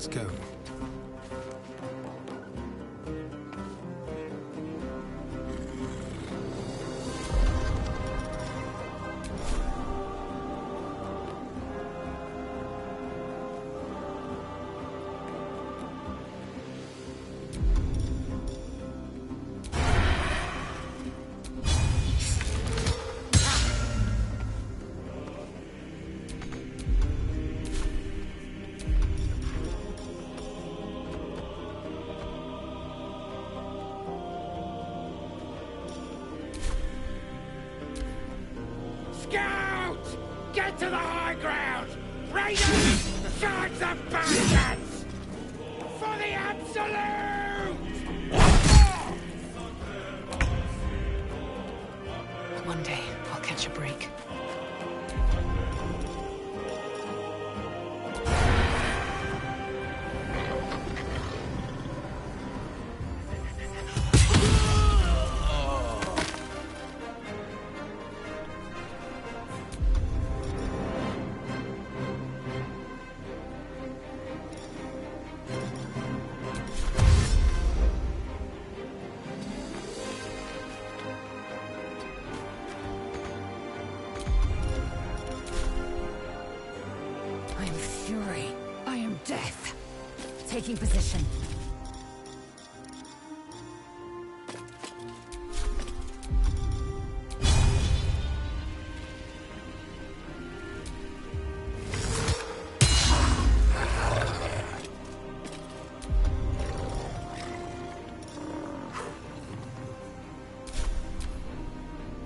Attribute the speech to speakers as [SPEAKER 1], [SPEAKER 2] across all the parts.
[SPEAKER 1] Let's go.
[SPEAKER 2] Scouts! Get to the high ground! Raiders! Charge the bastards! For the absolute!
[SPEAKER 3] One day, I'll catch a break.
[SPEAKER 4] Death. Taking position.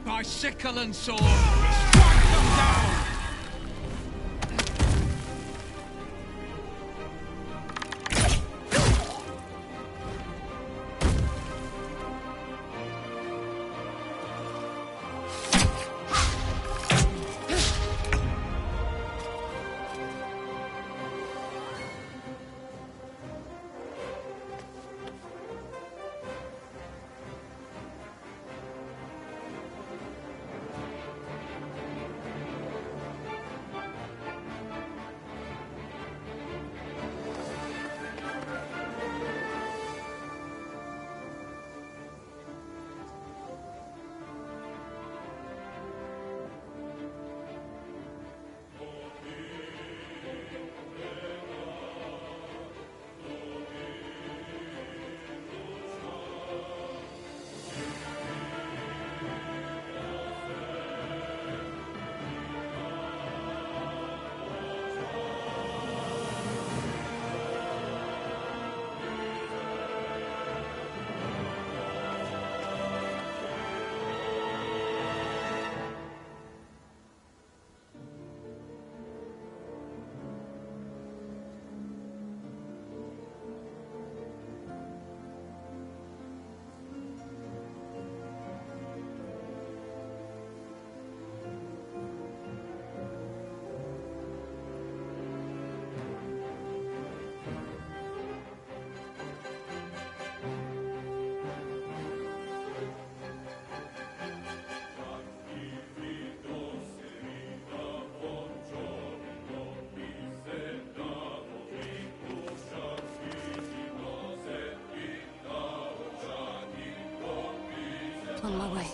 [SPEAKER 5] By sickle and sword, strike them down!
[SPEAKER 4] On my way.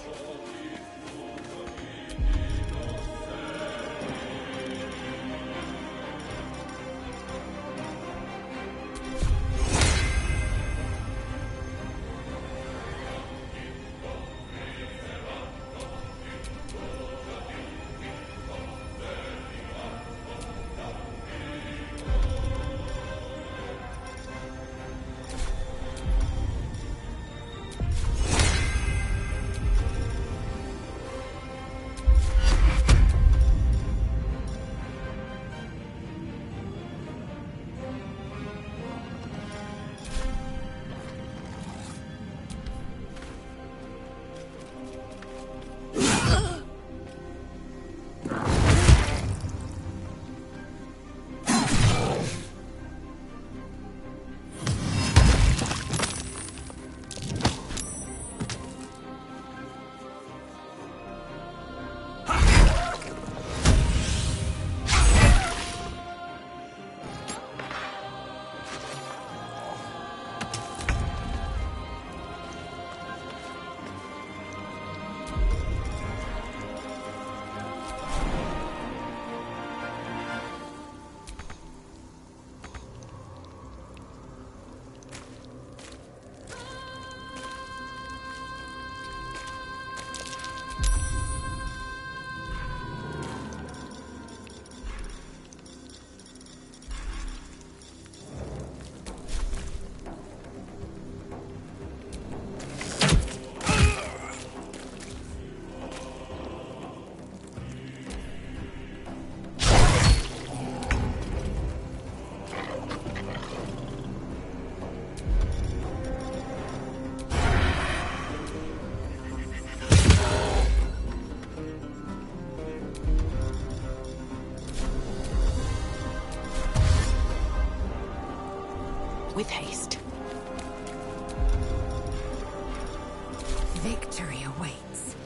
[SPEAKER 3] with haste.
[SPEAKER 4] Victory awaits.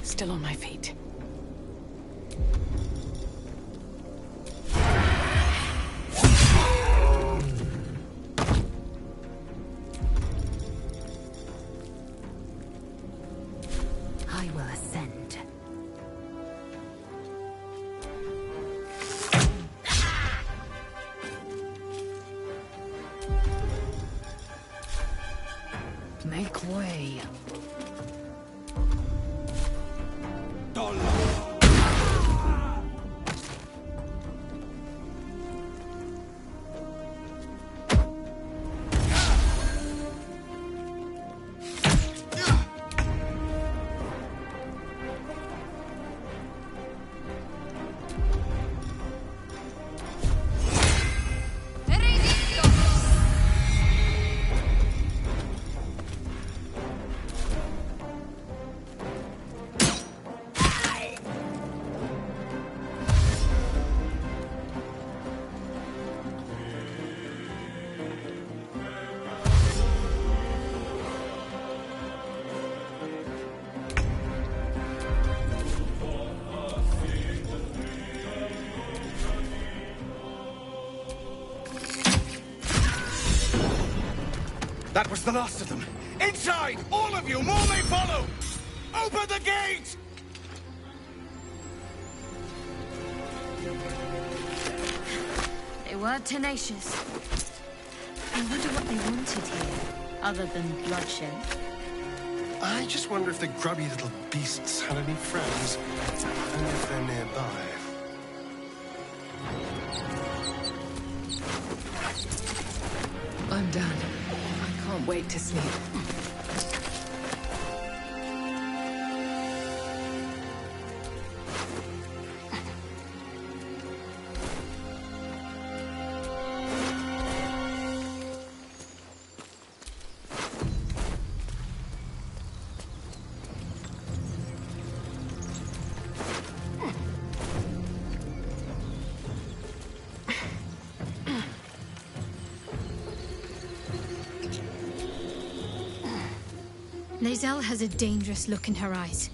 [SPEAKER 3] Still on my feet.
[SPEAKER 4] I will ascend. Make way.
[SPEAKER 2] That was the last of them. Inside! All of you! More may follow! Open the gate!
[SPEAKER 1] They were tenacious. I wonder what they wanted here, other than bloodshed.
[SPEAKER 6] I just wonder if the grubby little beasts had any friends, and if they're nearby.
[SPEAKER 3] I'm done. I can't wait to sleep.
[SPEAKER 1] Lae'zel has a dangerous look in her eyes.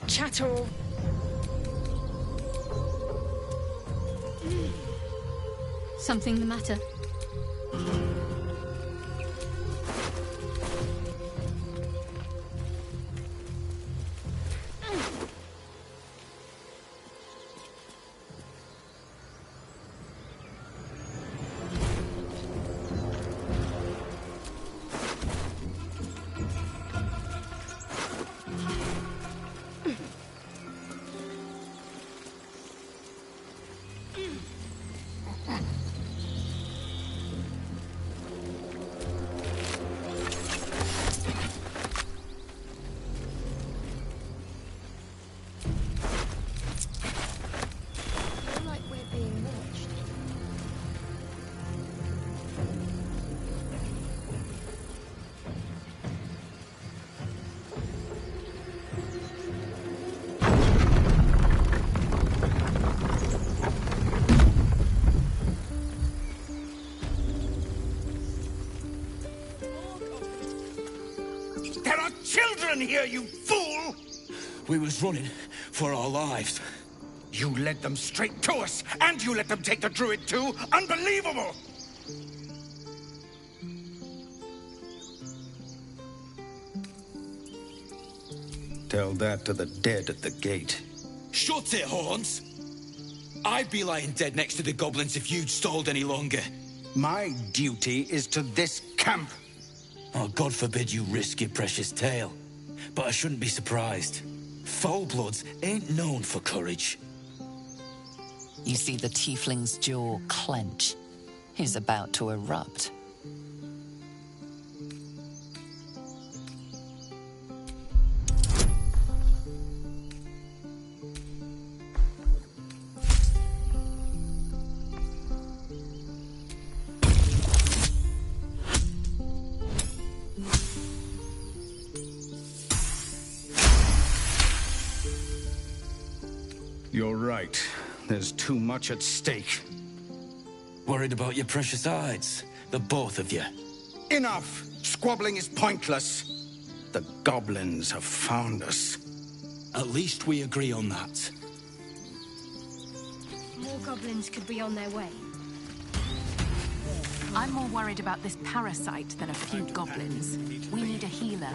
[SPEAKER 1] Chatter. Something the matter?
[SPEAKER 2] children here, you fool!
[SPEAKER 7] We was running for our lives.
[SPEAKER 2] You led them straight to us, and you let them take the druid too? Unbelievable! Tell that to the dead at the gate.
[SPEAKER 7] Shut it, Horns! I'd be lying dead next to the goblins if you'd stalled any longer.
[SPEAKER 2] My duty is to this camp.
[SPEAKER 7] Oh, God forbid you risk your precious tail. But I shouldn't be surprised. Foul-bloods ain't known for courage.
[SPEAKER 8] You see the tiefling's jaw clench. He's about to erupt.
[SPEAKER 2] You're right. There's too much at stake.
[SPEAKER 7] Worried about your precious hides? The both of you.
[SPEAKER 2] Enough! Squabbling is pointless. The goblins have found us.
[SPEAKER 7] At least we agree on that.
[SPEAKER 1] More goblins could be on their way.
[SPEAKER 3] I'm more worried about this parasite than a few goblins. We need a healer.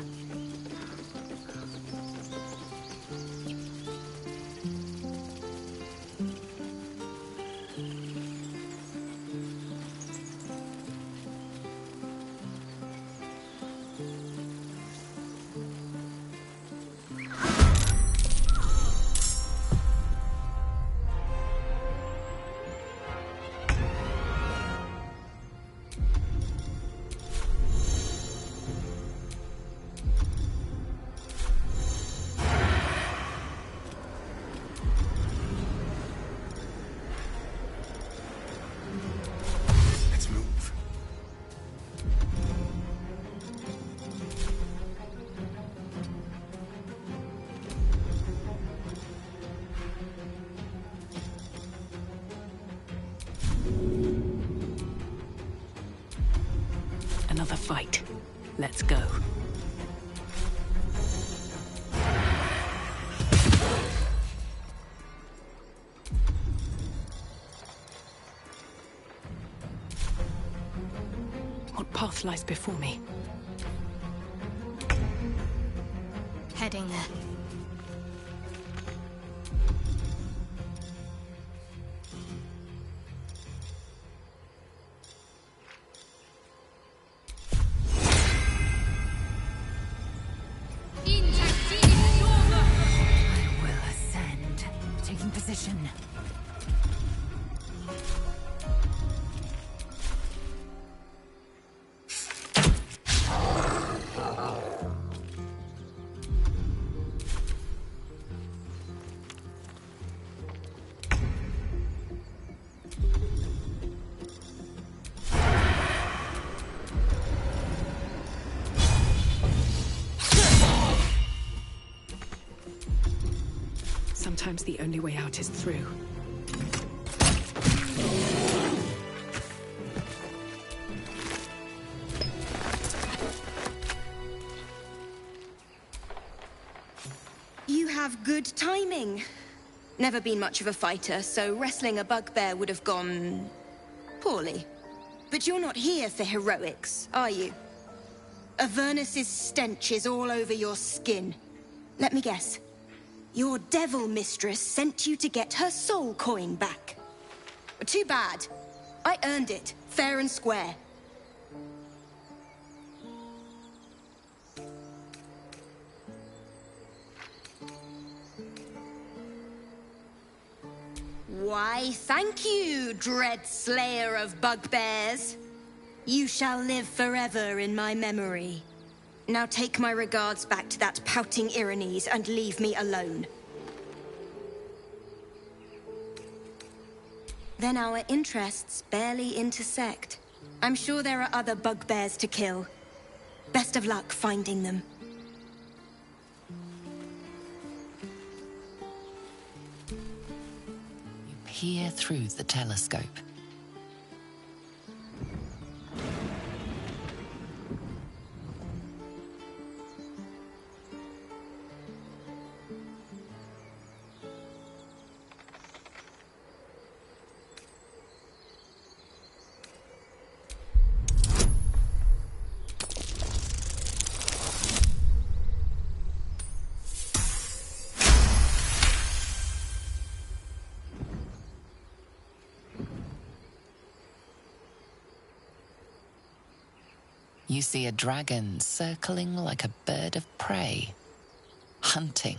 [SPEAKER 2] Let's move.
[SPEAKER 3] Another fight. Let's go. What path lies before me?
[SPEAKER 1] Heading there.
[SPEAKER 4] I will ascend. Taking position.
[SPEAKER 3] Sometimes the only way out is through.
[SPEAKER 9] You have good timing. Never been much of a fighter, so wrestling a bugbear would have gone poorly. But you're not here for heroics, are you? Avernus's stench is all over your skin. Let me guess. Your devil mistress sent you to get her soul coin back. Too bad. I earned it, fair and square. Why, thank you, dread slayer of bugbears. You shall live forever in my memory. Now take my regards back to that pouting Irenes and leave me alone. Then our interests barely intersect. I'm sure there are other bugbears to kill. Best of luck finding them.
[SPEAKER 8] You peer through the telescope. You see a dragon circling like a bird of prey, hunting.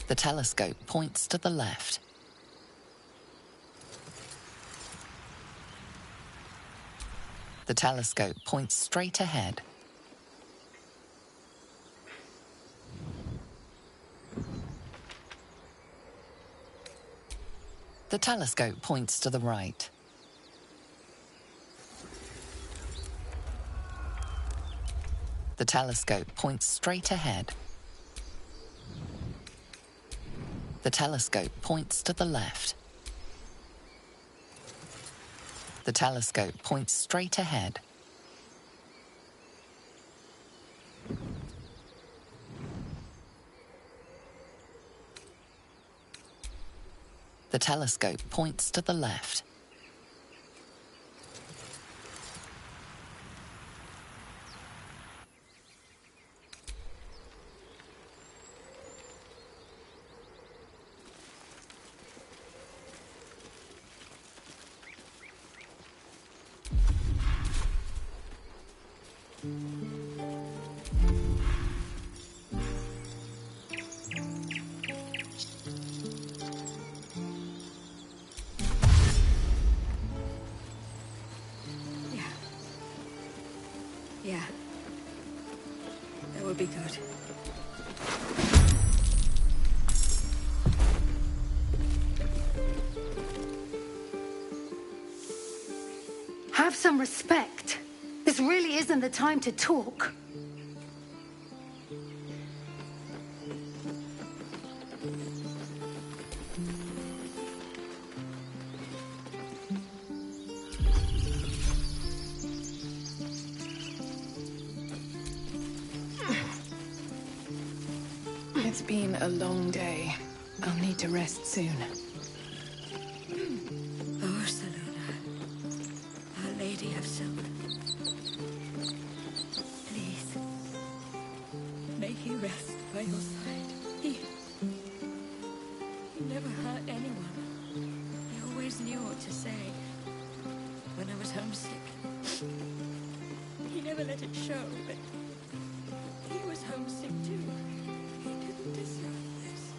[SPEAKER 8] The telescope points to the left. The telescope points straight ahead. The telescope points to the right. The telescope points straight ahead. The telescope points to the left. The telescope points straight ahead. The telescope points to the left.
[SPEAKER 10] Yeah. That would be good.
[SPEAKER 11] Have some respect. This really isn't the time to talk.
[SPEAKER 3] It's been a long day. I'll need to rest soon.
[SPEAKER 10] Oh, Saluna. Our Lady of Silk. Please. May he rest by your side. He never hurt anyone. He always knew what to say. When I was homesick. He never let it show, but he was homesick too. He didn't deserve this.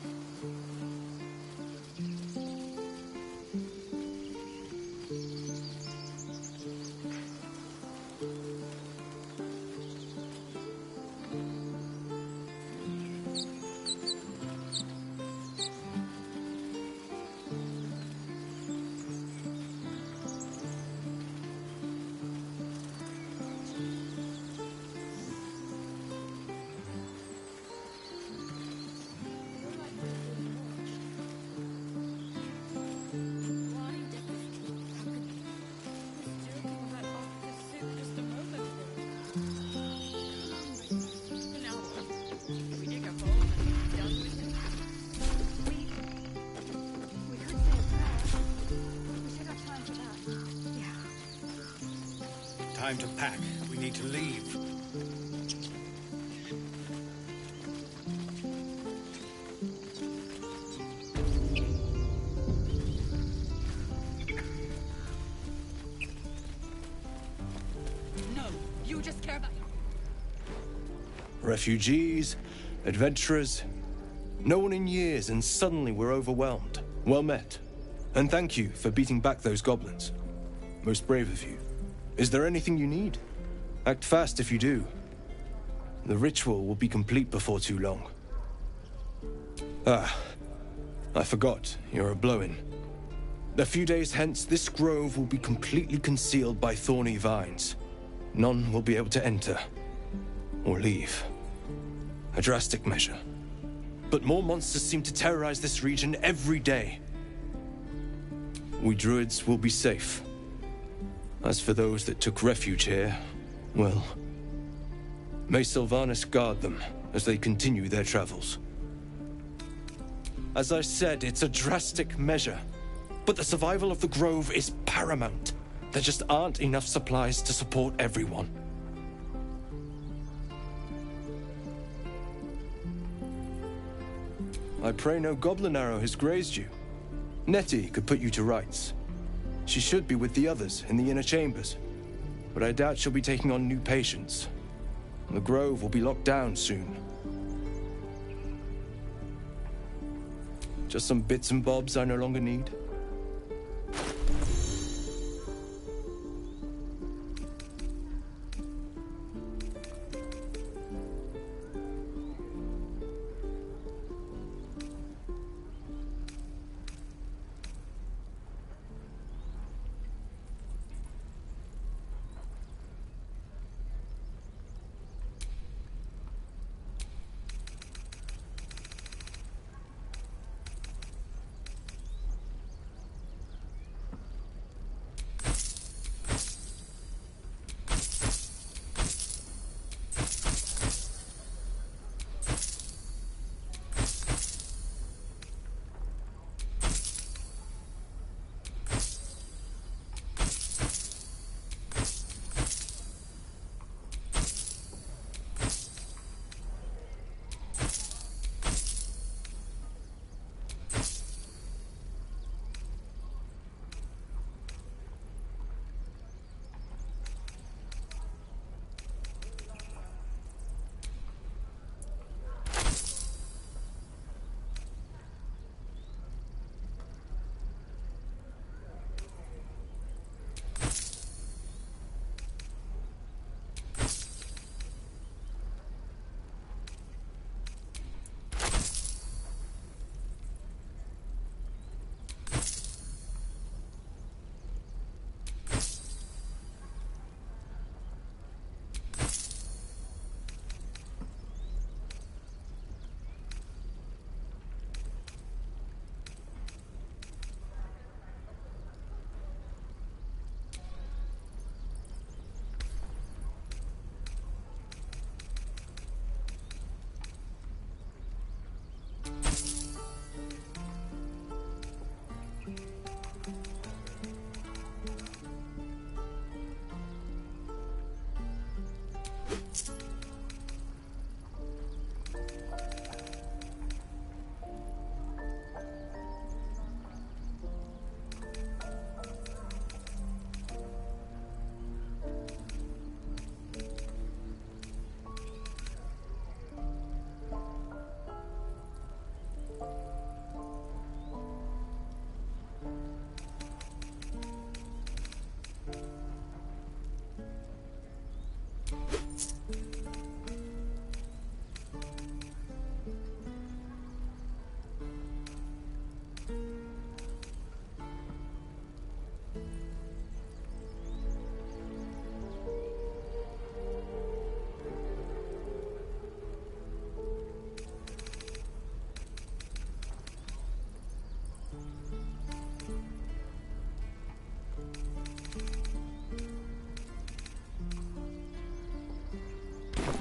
[SPEAKER 2] Time to pack. We need to leave.
[SPEAKER 3] No, you just care about...
[SPEAKER 6] Refugees, adventurers. No one in years, and suddenly we're overwhelmed. Well met. And thank you for beating back those goblins. Most brave of you. Is there anything you need? Act fast if you do. The ritual will be complete before too long. Ah, I forgot, you're a blow-in. A few days hence, this grove will be completely concealed by thorny vines. None will be able to enter or leave. A drastic measure. But more monsters seem to terrorize this region every day. We druids will be safe. As for those that took refuge here, well, may Sylvanas guard them as they continue their travels. As I said, it's a drastic measure, but the survival of the grove is paramount. There just aren't enough supplies to support everyone. I pray no goblin arrow has grazed you. Nettie could put you to rights. She should be with the others in the inner chambers. but I doubt she'll be taking on new patients. The Grove will be locked down soon. Just some bits and bobs I no longer need.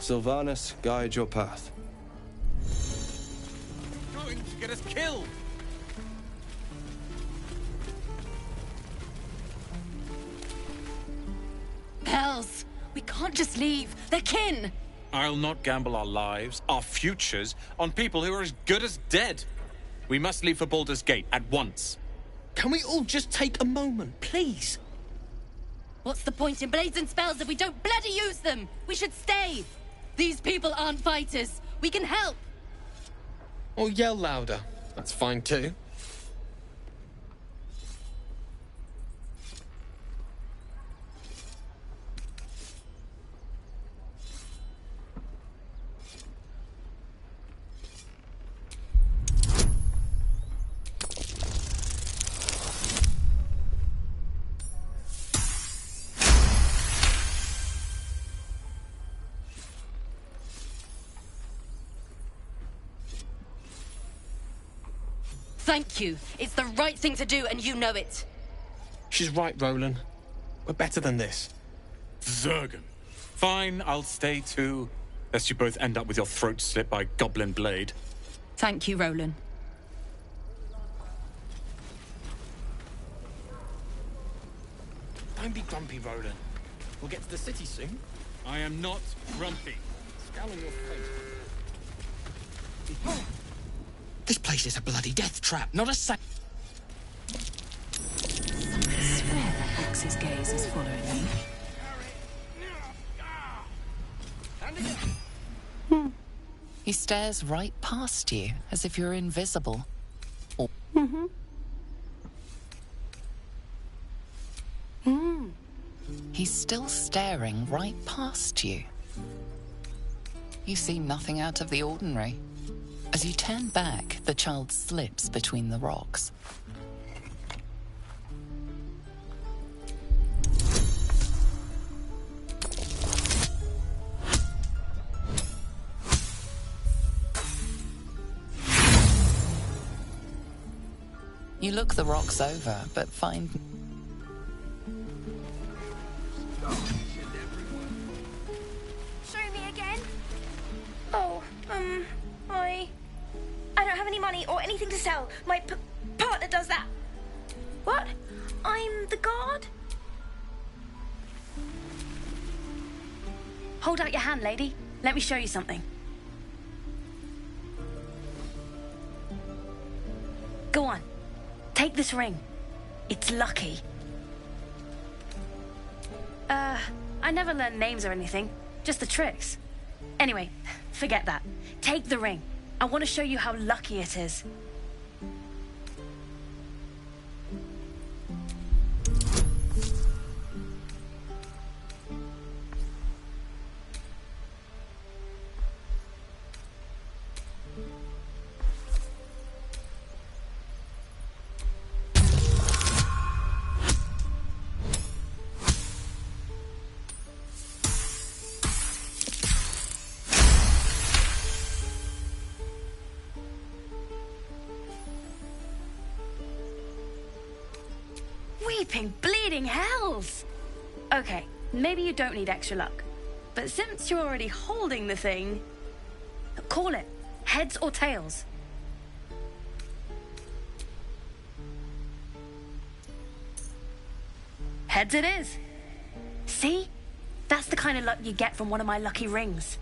[SPEAKER 6] Sylvanas, guide your path.
[SPEAKER 2] Going to get us killed!
[SPEAKER 10] Hells! We can't just leave. They're kin!
[SPEAKER 5] I'll not gamble our lives, our futures, on people who are as good as dead. We must leave for Baldur's Gate at once.
[SPEAKER 12] Can we all just take a moment, please?
[SPEAKER 10] What's the point in blades and spells if we don't bloody use them? We should stay! These people aren't fighters. We can help!
[SPEAKER 12] Or yell louder. That's fine too.
[SPEAKER 10] Thank you. It's the right thing to do, and you know it.
[SPEAKER 12] She's right, Roland. We're better than this.
[SPEAKER 5] Zergan. Fine, I'll stay too. Lest you both end up with your throat slit by Goblin Blade.
[SPEAKER 3] Thank you, Roland.
[SPEAKER 12] Don't be grumpy, Roland. We'll get to the city soon.
[SPEAKER 5] I am not grumpy.
[SPEAKER 12] Scowl on your face. This place is a bloody death trap, not a safe.
[SPEAKER 3] I swear that Ax's gaze is following me.
[SPEAKER 8] He stares right past you, as if you're invisible. Or he's still staring right past you. You see nothing out of the ordinary. As you turn back, the child slips between the rocks. You look the rocks over, but find...
[SPEAKER 10] Show me again. Oh, I don't have any money or anything to sell. My partner does that. What? I'm the guard? Hold out your hand, lady. Let me show you something. Go on. Take this ring. It's lucky. I never learned names or anything. Just the tricks. Anyway, forget that. Take the ring. I want to show you how lucky it is. Weeping, bleeding hells! Okay, maybe you don't need extra luck. But since you're already holding the thing, call it. Heads or tails. Heads it is. See? That's the kind of luck you get from one of my lucky rings.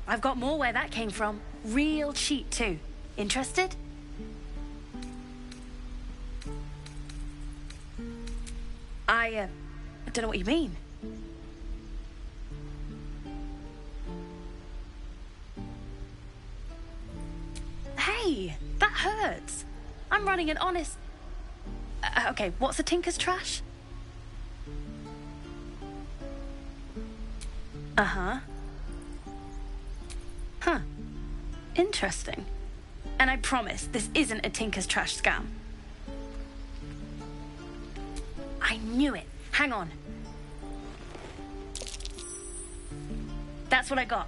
[SPEAKER 10] I've got more where that came from. Real cheap, too. Interested? I don't know what you mean. Hey, that hurts. I'm running an honest... okay, what's a tinker's trash? Uh-huh. Huh. Interesting. And I promise, this isn't a tinker's trash scam. I knew it. Hang on. That's what I got.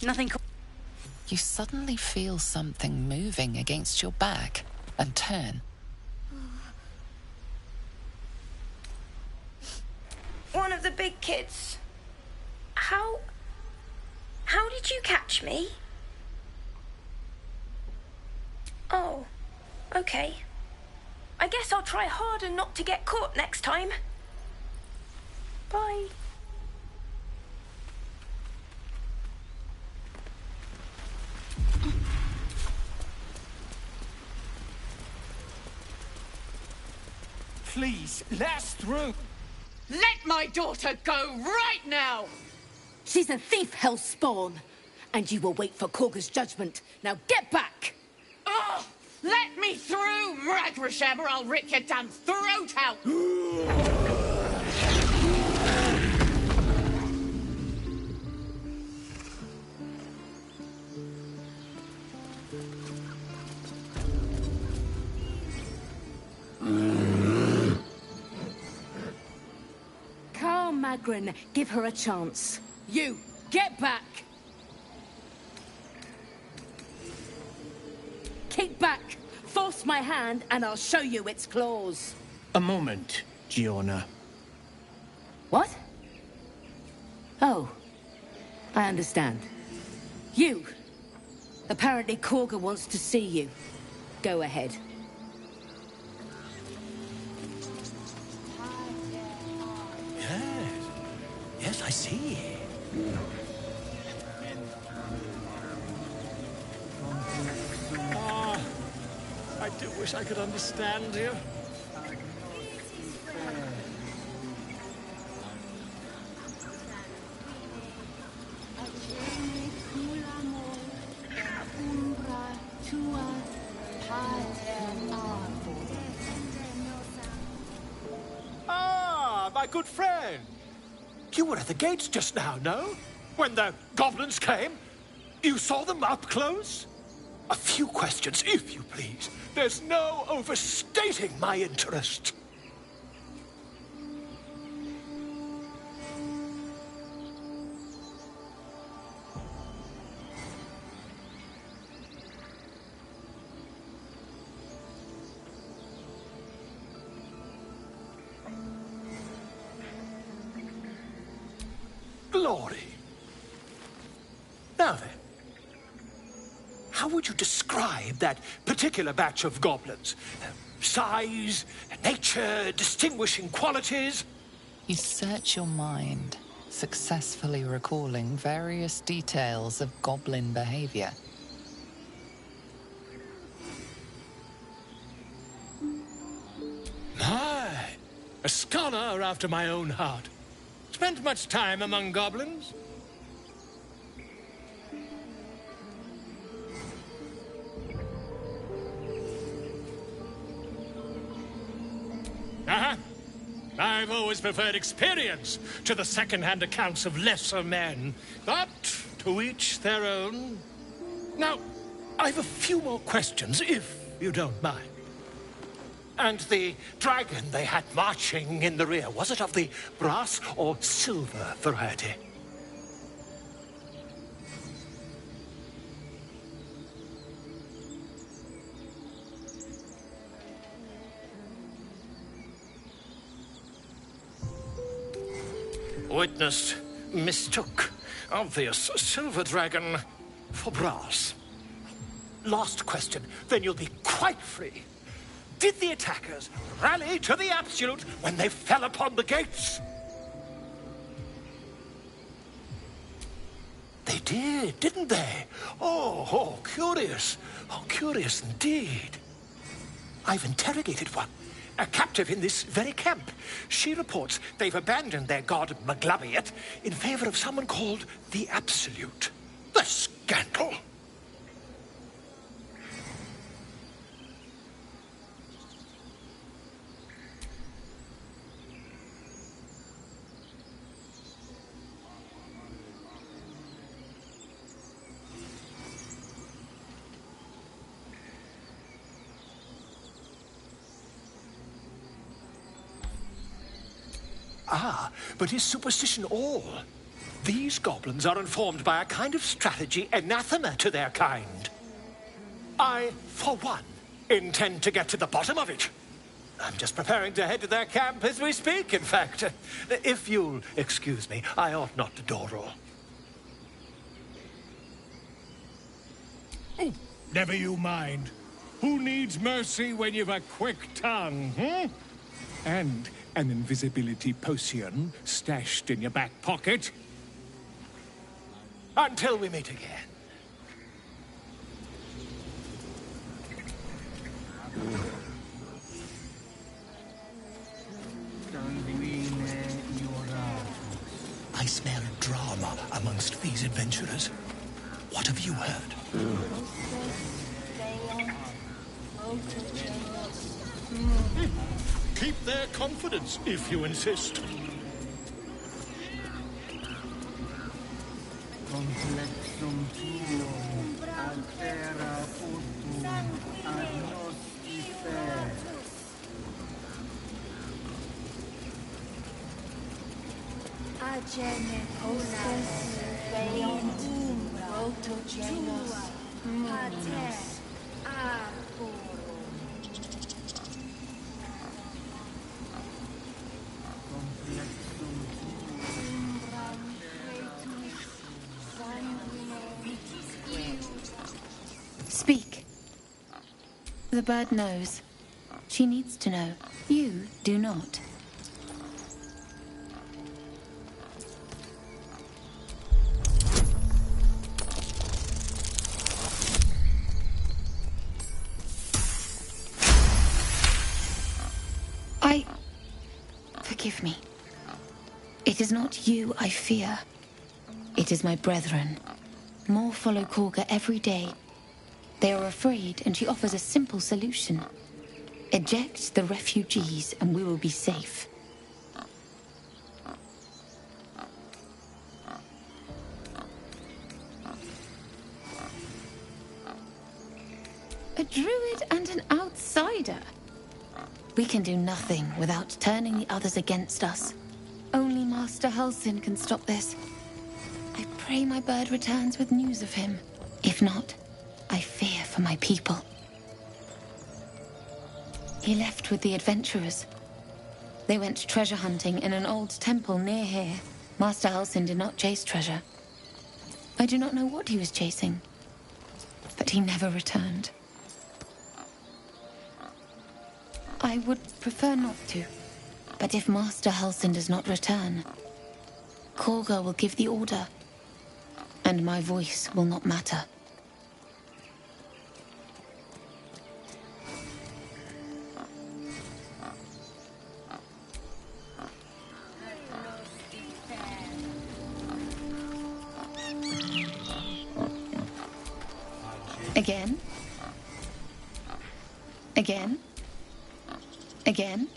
[SPEAKER 10] Nothing.
[SPEAKER 8] You suddenly feel something moving against your back and turn.
[SPEAKER 10] One of the big kids. How did you catch me? Oh, okay.
[SPEAKER 9] I guess I'll try harder not to get caught next time. Bye.
[SPEAKER 2] Please, let us through.
[SPEAKER 3] Let my daughter go right now!
[SPEAKER 11] She's a thief, Hellspawn. And you will wait for Korga's judgment. Now get back!
[SPEAKER 3] Oh, let me through, Mragrasham, or I'll rip your damn throat out!
[SPEAKER 11] Carl Magrin, give her a chance. You, get back! Keep back! Force my hand and I'll show you its claws.
[SPEAKER 12] A moment, Giona.
[SPEAKER 11] What? Oh, I understand. You! Apparently Korga wants to see you. Go ahead.
[SPEAKER 7] Yes. Yes, I see.
[SPEAKER 5] Ah, I do wish I could understand you.
[SPEAKER 13] Ah, my good friend. You were at the gates just now, no? When the goblins came? You saw them up close? A few questions, if you please. There's no overstating my interest. Glory. Now then, how would you describe that particular batch of goblins? Size, nature, distinguishing qualities?
[SPEAKER 8] You search your mind, successfully recalling various details of goblin behavior.
[SPEAKER 13] My, a scholar after my own heart. Spent much time among goblins? I've always preferred experience to the second-hand accounts of lesser men. But to each their own. Now, I've a few more questions, if you don't mind. And the dragon they had marching in the rear, was it of the brass or silver variety? Witness mistook obvious silver dragon for brass. Last question, then you'll be quite free. Did the attackers rally to the absolute when they fell upon the gates? They did, didn't they? Oh, curious. Oh, curious indeed. I've interrogated one, a captive in this very camp. She reports they've abandoned their god Maglabiet in favor of someone called the Absolute. The scandal! Ah, but is superstition all? These goblins are informed by a kind of strategy anathema to their kind. I, for one, intend to get to the bottom of it. I'm just preparing to head to their camp as we speak, in fact. If you'll excuse me, I ought not to dawdle.
[SPEAKER 2] Oh, never you mind.
[SPEAKER 13] Who needs mercy when you've a quick tongue, hmm? And an invisibility potion stashed in your back pocket? Until we meet again.
[SPEAKER 12] I smell drama amongst these adventurers. What have you heard?
[SPEAKER 13] Keep their confidence, if you insist.
[SPEAKER 11] Speak. The bird knows. She needs to know. You do not. Forgive me. It is not you I fear. It is my brethren. More follow Korga every day. They are afraid, and she offers a simple solution. Eject the refugees, and we will be safe. A druid and an outsider. We can do nothing without turning the others against us. Only Master Halsin can stop this. I pray my bird returns with news of him. If not, I fear for my people. He left with the adventurers. They went treasure hunting in an old temple near here. Master Halsin did not chase treasure. I do not know what he was chasing, but he never returned. I would prefer not to, but if Master Halsin does not return, Korga will give the order, and my voice will not matter. Again? Again? Again?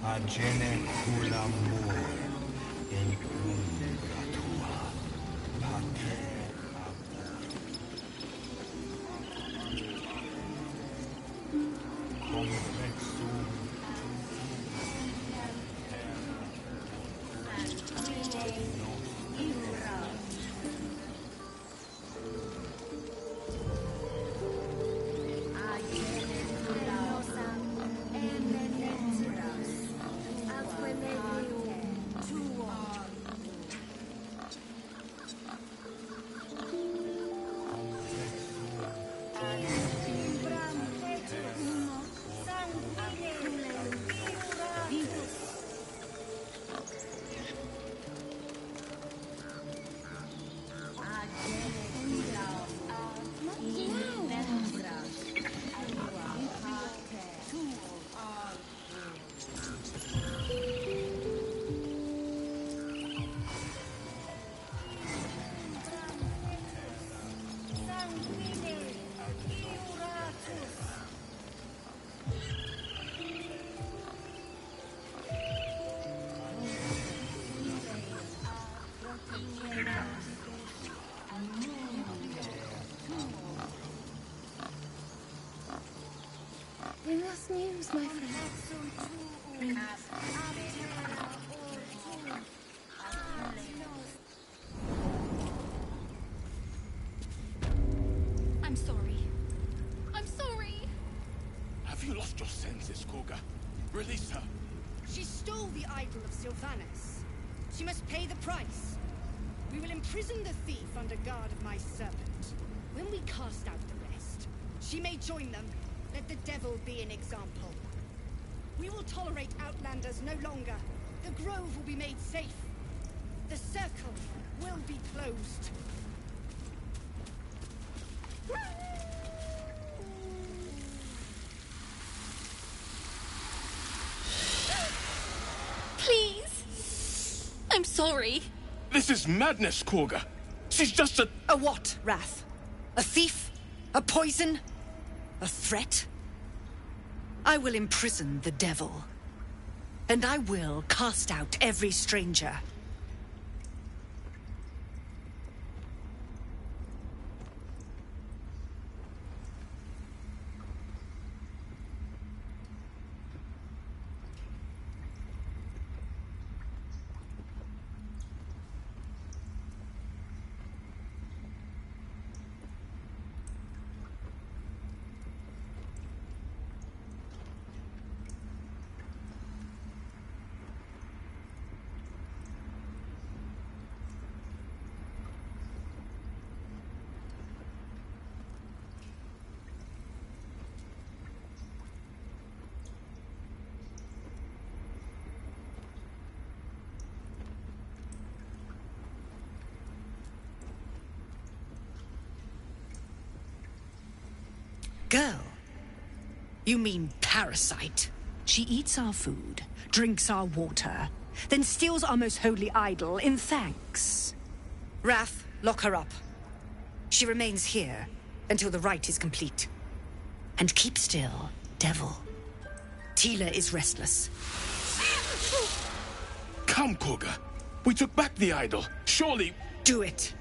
[SPEAKER 14] Agene culamur in umbra tua, pater.
[SPEAKER 11] Bring us news, my friend.
[SPEAKER 2] madness, Korga. Release her.
[SPEAKER 15] She stole the idol of Sylvanas. She must pay the price. We will imprison the thief under guard of my serpent. When we cast out the rest, she may join them. Let the devil be an example. We will tolerate outlanders no longer. The grove will be made safe. The circle will be closed.
[SPEAKER 10] Please. I'm sorry.
[SPEAKER 2] This is madness, Korga. She's just a...
[SPEAKER 15] A what, Wrath? A thief? A poison? A threat? I will imprison the devil. And I will cast out every stranger. Girl? You mean parasite? She eats our food, drinks our water, then steals our most holy idol in thanks. Wrath, lock her up. She remains here until the rite is complete. And keep still, devil. Tila is restless.
[SPEAKER 2] Come, Korga. We took back the idol. Surely...
[SPEAKER 15] Do it.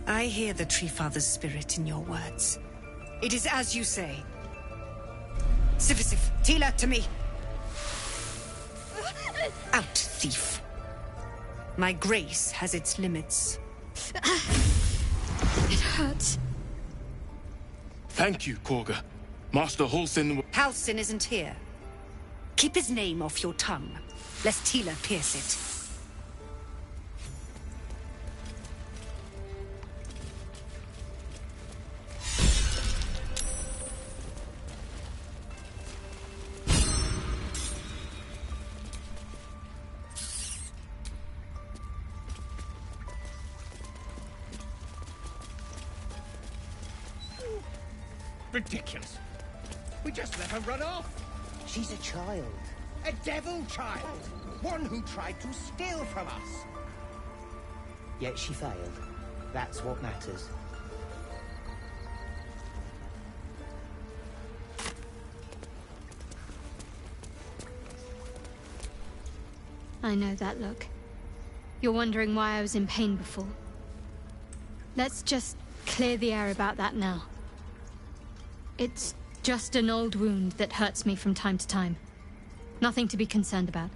[SPEAKER 15] I hear the Tree Father's spirit in your words. It is as you say. Sivasif, Tila, to me! Out, thief. My grace has its limits.
[SPEAKER 10] It hurts.
[SPEAKER 2] Thank you, Korga. Master Halsin...
[SPEAKER 15] Halsin isn't here. Keep his name off your tongue, lest Tila pierce it.
[SPEAKER 16] Ridiculous. We just let her run off.
[SPEAKER 17] She's a child.
[SPEAKER 16] A devil child. One who tried to steal from us.
[SPEAKER 17] Yet she failed. That's what matters.
[SPEAKER 10] I know that look. You're wondering why I was in pain before. Let's just clear the air about that now. It's just an old wound that hurts me from time to time. Nothing to be concerned about.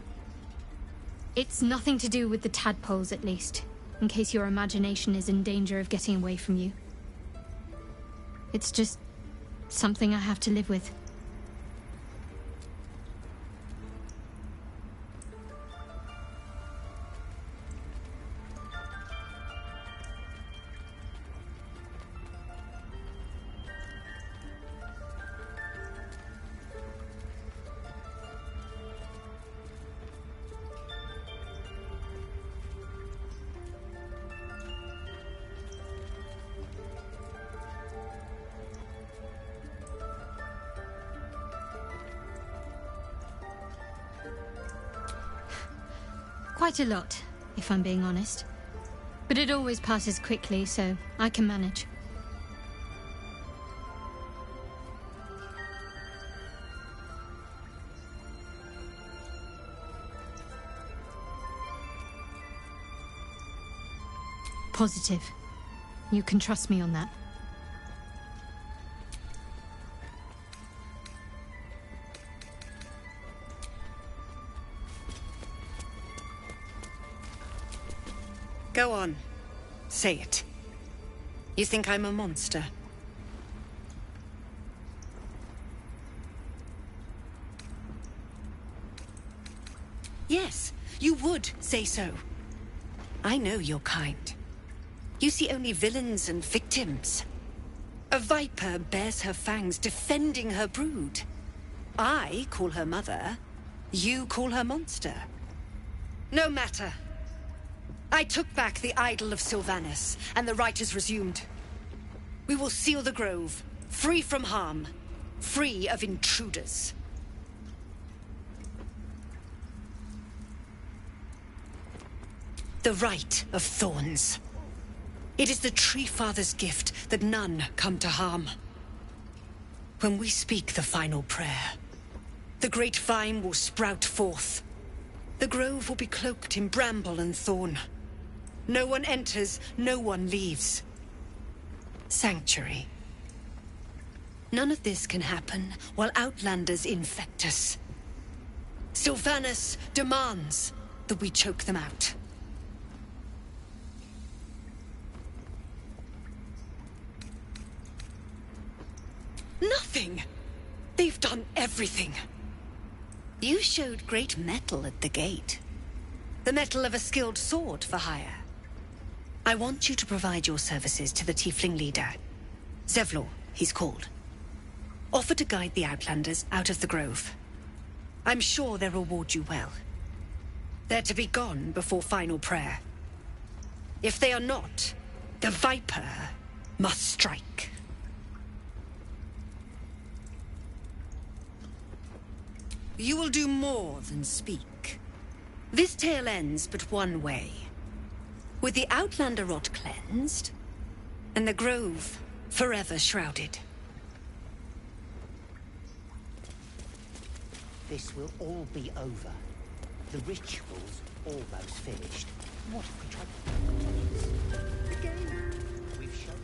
[SPEAKER 10] It's nothing to do with the tadpoles, at least, in case your imagination is in danger of getting away from you. It's just something I have to live with. Quite a lot.
[SPEAKER 18] if I'm being honest. But it always passes quickly, so I can manage. Positive. You can trust me on that.
[SPEAKER 15] Go on. Say it. You think I'm a monster? Yes, you would say so. I know your kind. You see only villains and victims. A viper bears her fangs defending her brood. I call her mother. You call her monster. No matter. I took back the idol of Sylvanas, and the rite is resumed. We will seal the grove, free from harm, free of intruders. The rite of thorns. It is the Tree Father's gift that none come to harm. When we speak the final prayer, the great vine will sprout forth. The grove will be cloaked in bramble and thorn. No one enters, no one leaves. Sanctuary. None of this can happen while Outlanders infect us. Sylvanas demands that we choke them out. Nothing! They've done everything. You showed great mettle at the gate. The mettle of a skilled sword for hire. I want you to provide your services to the Tiefling leader. Zevlor, he's called. Offer to guide the Outlanders out of the grove. I'm sure they'll reward you well. They're to be gone before final prayer. If they are not, the Viper must strike. You will do more than speak. This tale ends but one way. With the Outlander rot cleansed, and the grove forever shrouded.
[SPEAKER 17] This will all be over. The ritual's almost finished. What if we try the game? We've shown.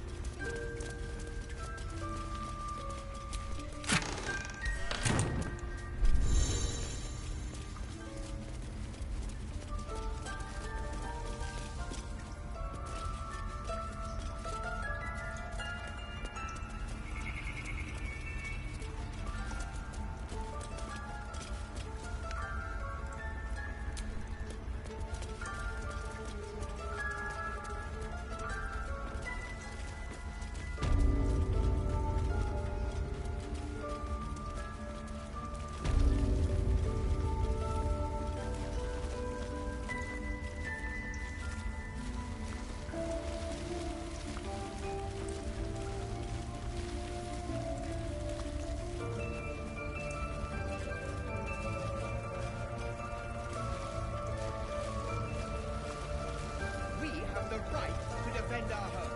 [SPEAKER 16] The right to defend our home.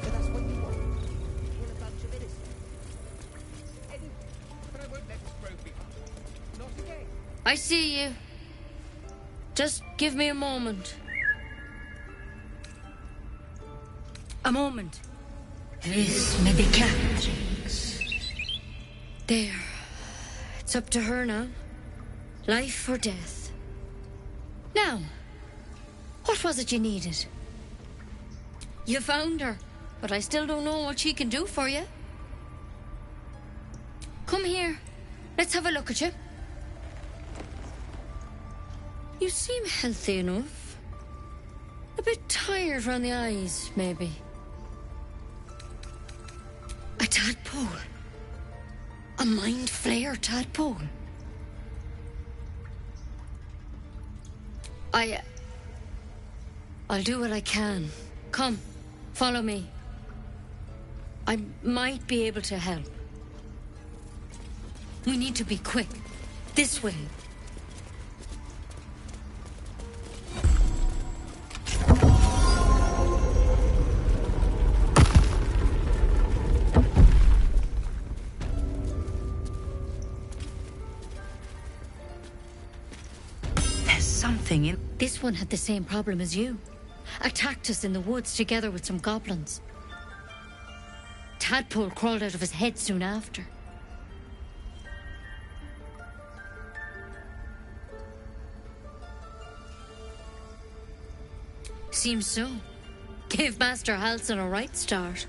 [SPEAKER 16] So that's what you want? Kill a bunch of innocents? But I won't let this grove be harmed. Not again.
[SPEAKER 10] I see you. Just give me a moment. A moment. This may be Captain's. There. It's up to her now. Life or death. Now, what was it you needed? You found her, but I still don't know what she can do for you. Come here. Let's have a look at you. You seem healthy enough. A bit tired round the eyes, maybe. A tadpole. A mind flayer tadpole. I'll do what I can. Come, follow me. I might be able to help. We need to be quick. This way. thing in. This one had the same problem as you. Attacked us in the woods together with some goblins. Tadpole crawled out of his head soon after. Seems so. Gave Master Halsin a right start.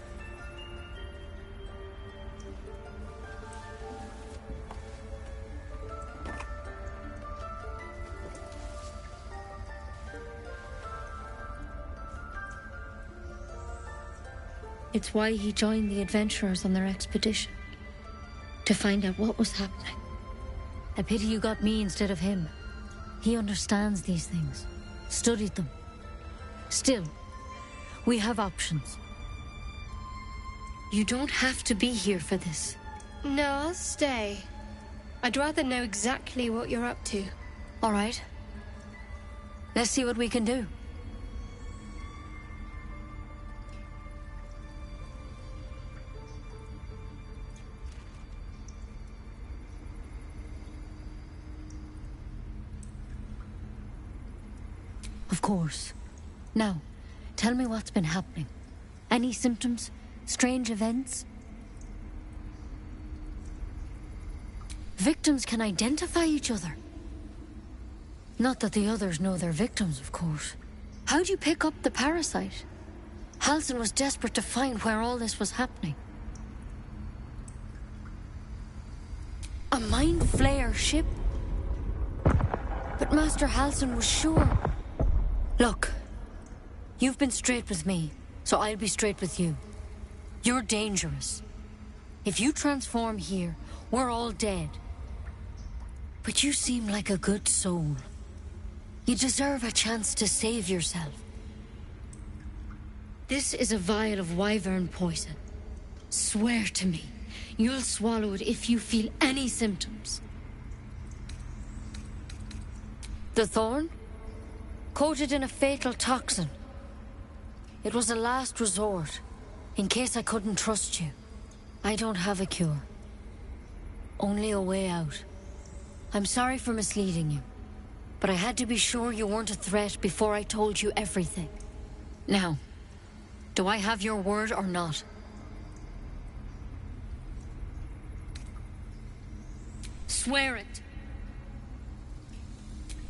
[SPEAKER 10] It's why he joined the adventurers on their expedition. To find out what was happening. A pity you got me instead of him. He understands these things. Studied them. Still, we have options. You don't have to be here for this.
[SPEAKER 18] No, I'll stay. I'd rather know exactly what you're up to.
[SPEAKER 10] All right. Let's see what we can do. Of course. Now, tell me what's been happening. Any symptoms? Strange events? Victims can identify each other. Not that the others know they're victims, of course. How'd you pick up the parasite? Halsin was desperate to find where all this was happening. A mind flayer ship? But Master Halsin was sure. Look, you've been straight with me, so I'll be straight with you. You're dangerous. If you transform here, we're all dead. But you seem like a good soul. You deserve a chance to save yourself. This is a vial of wyvern poison. Swear to me, you'll swallow it if you feel any symptoms. The thorn? Coated in a fatal toxin. It was a last resort, in case I couldn't trust you. I don't have a cure. Only a way out. I'm sorry for misleading you, but I had to be sure you weren't a threat before I told you everything. Now, do I have your word or not? Swear it.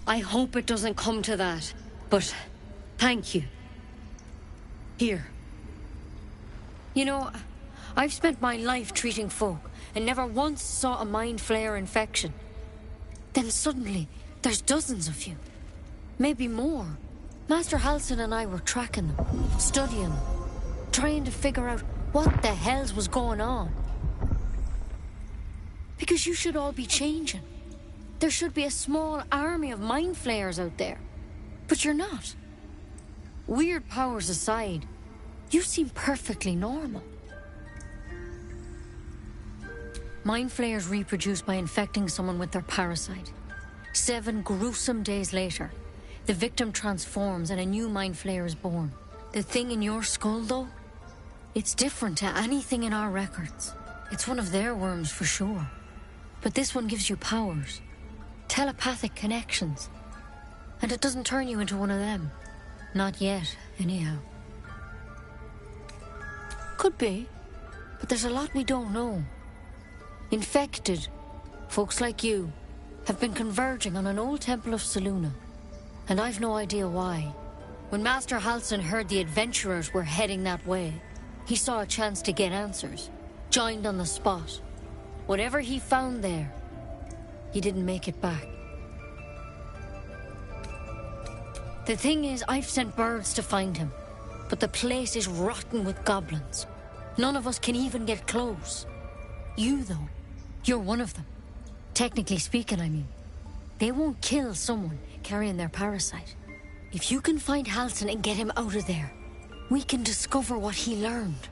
[SPEAKER 10] I hope it doesn't come to that, but thank you. Here. You know, I've spent my life treating folk and never once saw a mind flayer infection. Then suddenly, there's dozens of you. Maybe more. Master Halsin and I were tracking them, studying them, trying to figure out what the hells was going on. Because you should all be changing. There should be a small army of mind flayers out there. But you're not. Weird powers aside, you seem perfectly normal. Mind flayers reproduce by infecting someone with their parasite. 7 gruesome days later, the victim transforms and a new mind flayer is born. The thing in your skull, though, it's different to anything in our records. It's one of their worms for sure. But this one gives you powers. Telepathic connections. And it doesn't turn you into one of them. Not yet, anyhow. Could be, but there's a lot we don't know. Infected, folks like you, have been converging on an old temple of Selûne. And I've no idea why. When Master Halsin heard the adventurers were heading that way, he saw a chance to get answers. Joined on the spot. Whatever he found there, he didn't make it back. The thing is, I've sent birds to find him, but the place is rotten with goblins. None of us can even get close. You, though, you're one of them. Technically speaking, I mean. They won't kill someone carrying their parasite. If you can find Halsin and get him out of there, we can discover what he learned.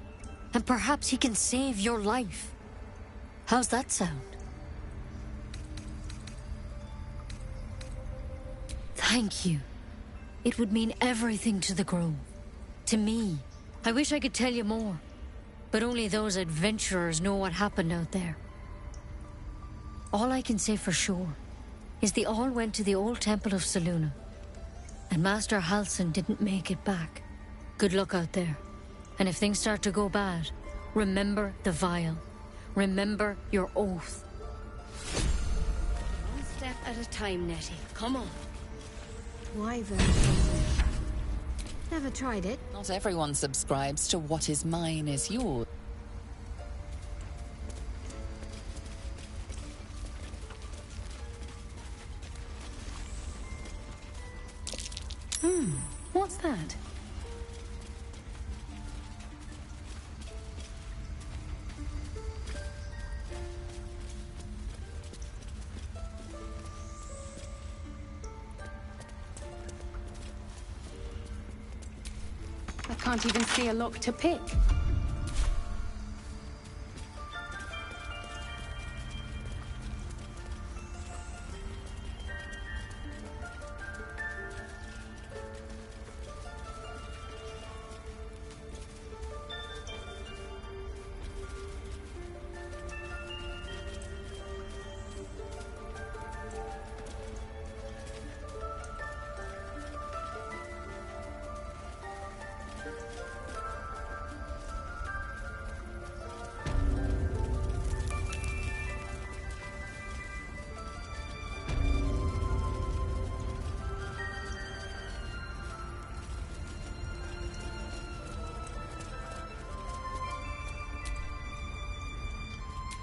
[SPEAKER 10] And perhaps he can save your life. How's that sound? Thank you. It would mean everything to the Grove. To me. I wish I could tell you more. But only those adventurers know what happened out there. All I can say for sure is they all went to the old temple of Selûne
[SPEAKER 19] And Master Halsin didn't make it back. Good luck out there. And if things start to go bad, remember the vial. Remember your oath.
[SPEAKER 9] One step at a time, Nettie. Come on.
[SPEAKER 18] Wyvern. Never tried it.
[SPEAKER 8] Not everyone subscribes to what is mine is yours.
[SPEAKER 19] What's that?
[SPEAKER 11] I can't even see a lock to pick.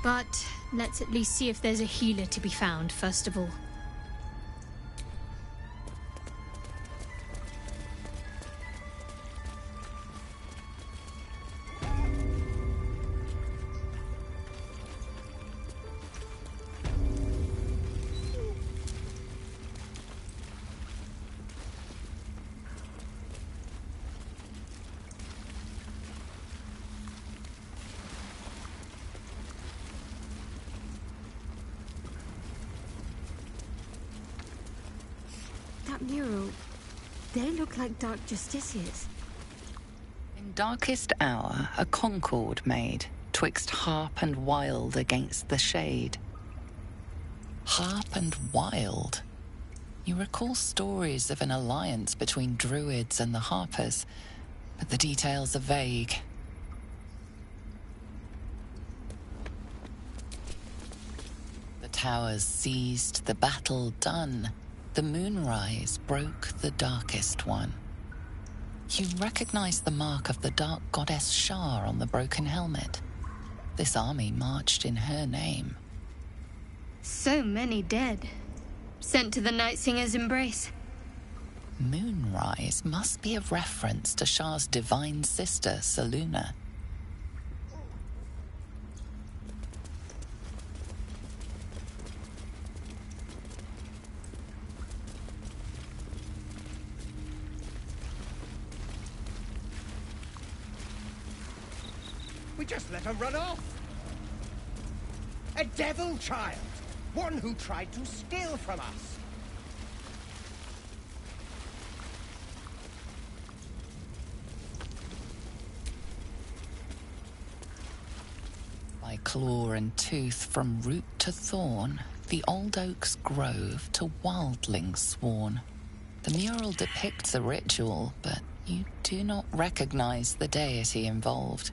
[SPEAKER 18] But let's at least see if there's a healer to be found, first of all. That mural, they look like dark justiciars.
[SPEAKER 8] In darkest hour, a concord made, twixt harp and wild against the shade. Harp and wild? You recall stories of an alliance between druids and the harpers, but the details are vague. The towers seized, the battle done. The moonrise broke the darkest one. You recognize the mark of the dark goddess Shar on the broken helmet. This army marched in her name.
[SPEAKER 18] So many dead. Sent to the Night Singer's embrace.
[SPEAKER 8] Moonrise must be a reference to Shar's divine sister, Selûne.
[SPEAKER 16] We just let her run off. A devil child. One who tried to steal from us.
[SPEAKER 8] By claw and tooth from root to thorn, the old oak's grove to wildlings sworn. The mural depicts a ritual, but you do not recognize the deity involved.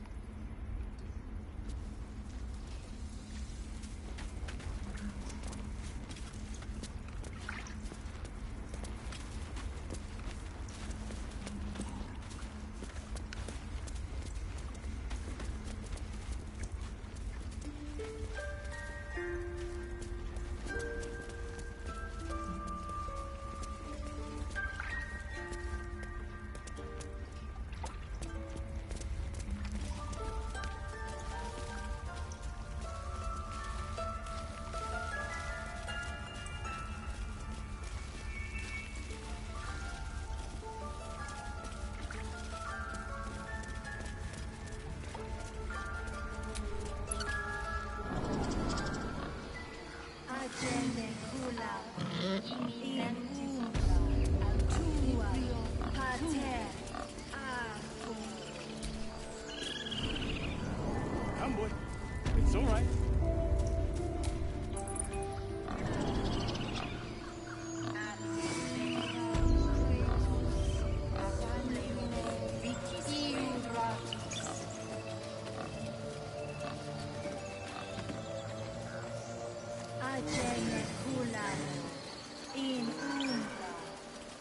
[SPEAKER 10] In umbra,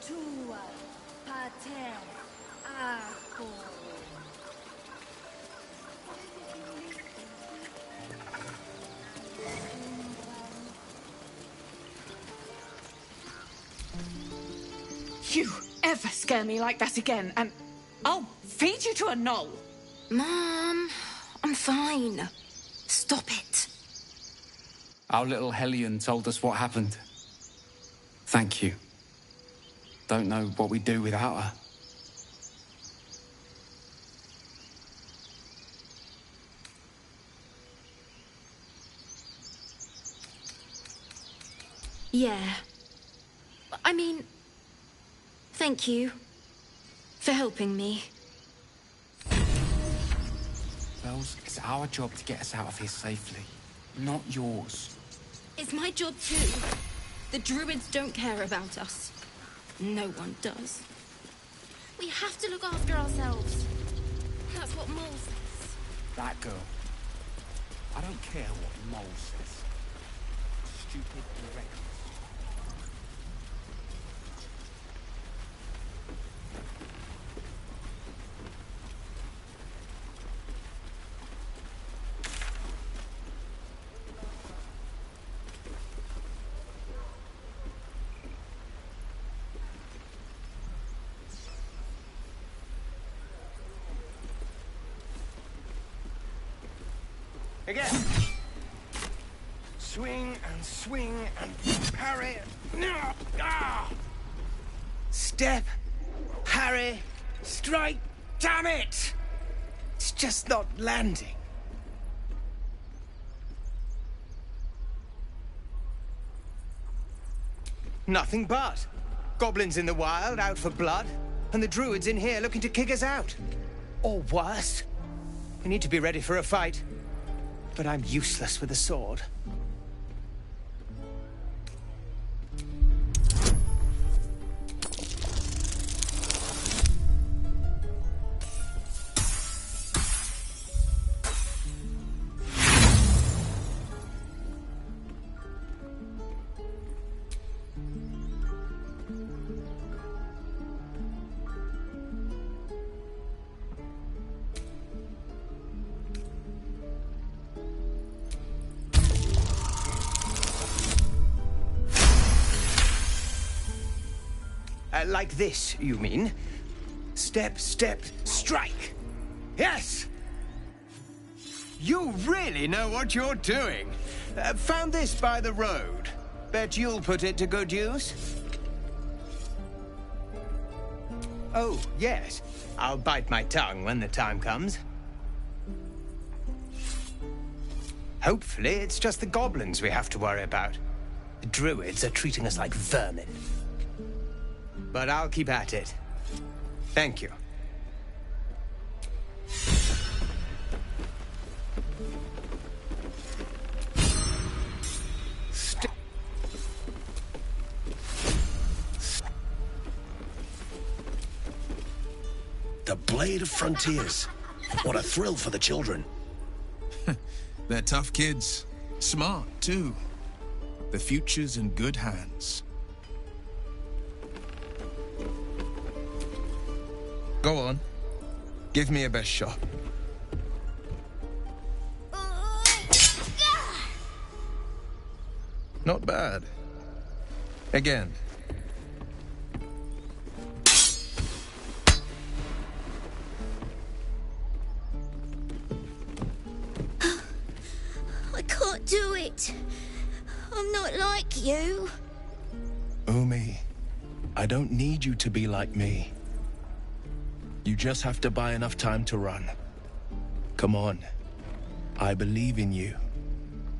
[SPEAKER 10] tua, pater, arco.
[SPEAKER 3] You ever scare me like that again, and I'll feed you to a knoll.
[SPEAKER 9] Mom, I'm fine. Stop it.
[SPEAKER 20] Our little Hellion told us what happened. Thank you. Don't know what we'd do without her.
[SPEAKER 9] Yeah. I mean, thank you for helping me.
[SPEAKER 20] Bells, it's our job to get us out of here safely, not yours.
[SPEAKER 9] It's my job too. The druids don't care about us. No one does. We have to look after ourselves. That's what Mole says.
[SPEAKER 20] That girl. I don't care what Mole says. Stupid and reckless.
[SPEAKER 2] Again. Swing and swing and parry. Ah! Step, parry, strike. Damn it! It's just not landing. Nothing but. Goblins in the wild, out for blood, and the druids in here looking to kick us out. Or worse. We need to be ready for a fight. But I'm useless with a sword. Like this, you mean? Step, step, strike. Yes! You really know what you're doing. Found this by the road. Bet you'll put it to good use. Oh, yes. I'll bite my tongue when the time comes. Hopefully, it's just the goblins we have to worry about. The druids are treating us like vermin. But I'll keep at it. Thank you.
[SPEAKER 12] The Blade of Frontiers. What a thrill for the children.
[SPEAKER 21] They're tough kids. Smart, too. The future's in good hands. Go on. Give me a best shot. Not bad. Again.
[SPEAKER 10] I can't do it. I'm not like you.
[SPEAKER 21] Umi, I don't need you to be like me. You just have to buy enough time to run. Come on. I believe in you.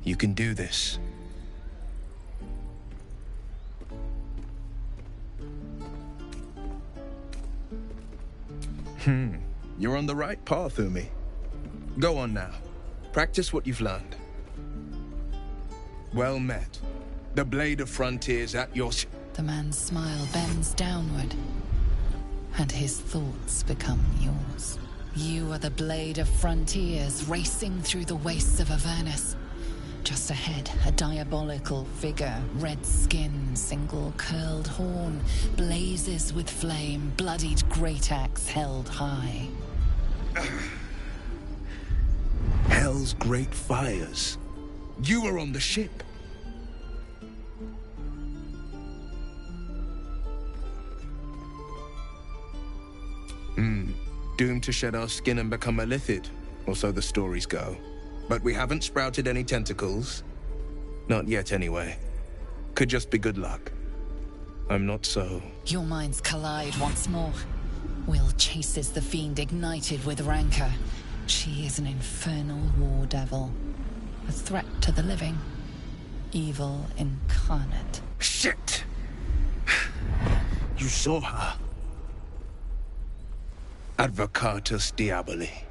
[SPEAKER 21] You can do this. You're on the right path, Umi. Go on now. Practice what you've learned. Well met. The Blade of Frontiers at your...
[SPEAKER 8] The man's smile bends downward, and his thoughts become yours. You are the Blade of Frontiers racing through the wastes of Avernus, Just ahead, a diabolical figure, red skin, single curled horn, blazes with flame, bloodied great axe held high.
[SPEAKER 21] Hell's great fires. You were on the ship. Doomed to shed our skin and become a lithid, or so the stories go. But we haven't sprouted any tentacles. Not yet, anyway. Could just be good luck. I'm not so...
[SPEAKER 8] Your minds collide once more. Will chases the fiend ignited with rancor. She is an infernal war devil. A threat to the living. Evil incarnate.
[SPEAKER 21] Shit! You saw her. Advocatus Diaboli.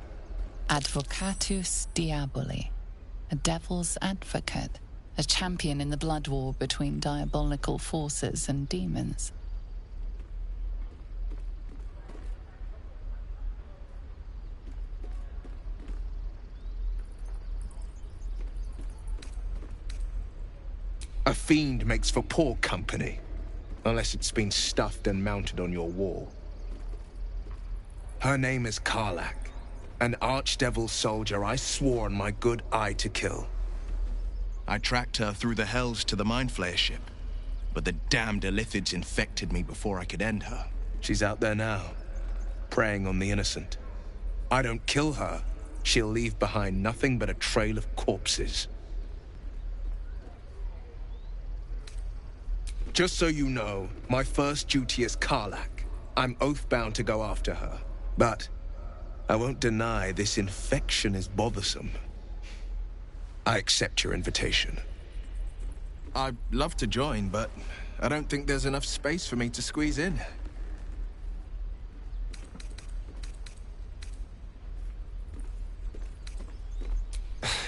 [SPEAKER 8] Advocatus Diaboli. A devil's advocate. A champion in the blood war between diabolical forces and demons.
[SPEAKER 21] A fiend makes for poor company, unless it's been stuffed and mounted on your wall. Her name is Karlach, an archdevil soldier I swore on my good eye to kill. I tracked her through the hells to the Mind Flayer ship, but the damned Illithids infected me before I could end her. She's out there now, preying on the innocent. I don't kill her, she'll leave behind nothing but a trail of corpses. Just so you know, my first duty is Karlach. I'm oath-bound to go after her. But I won't deny this infection is bothersome. I accept your invitation. I'd love to join, but I don't think there's enough space for me to squeeze in.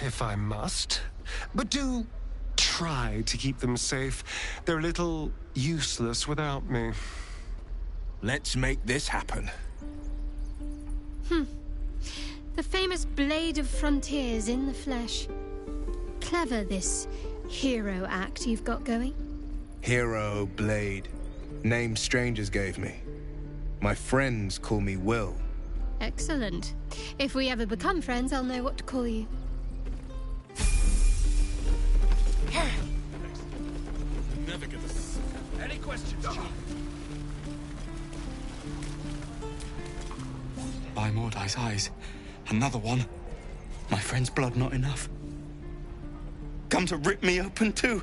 [SPEAKER 1] If I must. But do try to keep them safe. They're a little useless without me.
[SPEAKER 21] Let's make this happen.
[SPEAKER 18] The famous Blade of Frontiers in the flesh. Clever, this hero act you've got going.
[SPEAKER 21] Hero, Blade. Name strangers gave me. My friends call me Will.
[SPEAKER 18] Excellent. If we ever become friends, I'll know what to call you.
[SPEAKER 5] Never get this.
[SPEAKER 16] Any questions, Chief?
[SPEAKER 20] By Mordai's eyes. Another one. My friend's blood not enough. Come to rip me open too.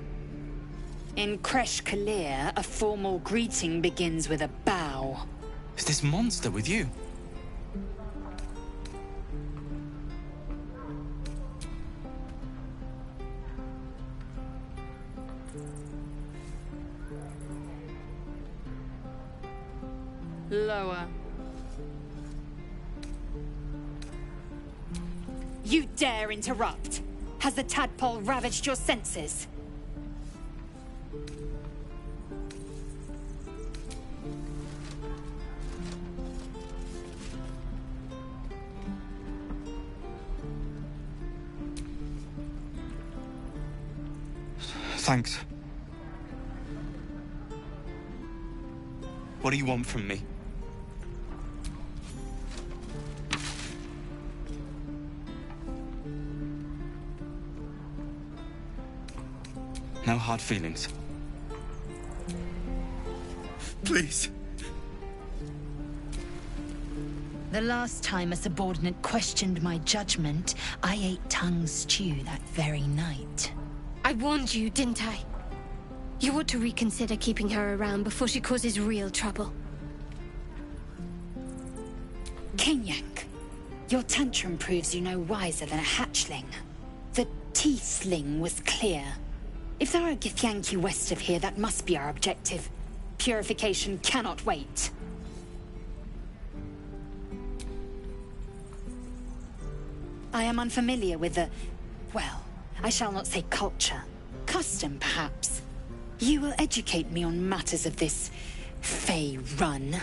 [SPEAKER 4] In Kresh Kalir, a formal greeting begins with a bow.
[SPEAKER 20] Is this monster with you?
[SPEAKER 4] Lower. You dare interrupt? Has the tadpole ravaged your senses?
[SPEAKER 20] Thanks. What do you want from me? No hard feelings. Please.
[SPEAKER 4] The last time a subordinate questioned my judgment, I ate tongue stew that very night.
[SPEAKER 18] I warned you, didn't I? You ought to reconsider keeping her around before she causes real trouble.
[SPEAKER 4] Kenyank, your tantrum proves you no wiser than a hatchling. The T-sling was clear. If there are a Githyanki west of here, that must be our objective. Purification cannot wait. I am unfamiliar with the... well, I shall not say culture. Custom, perhaps. You will educate me on matters of this... Fey run.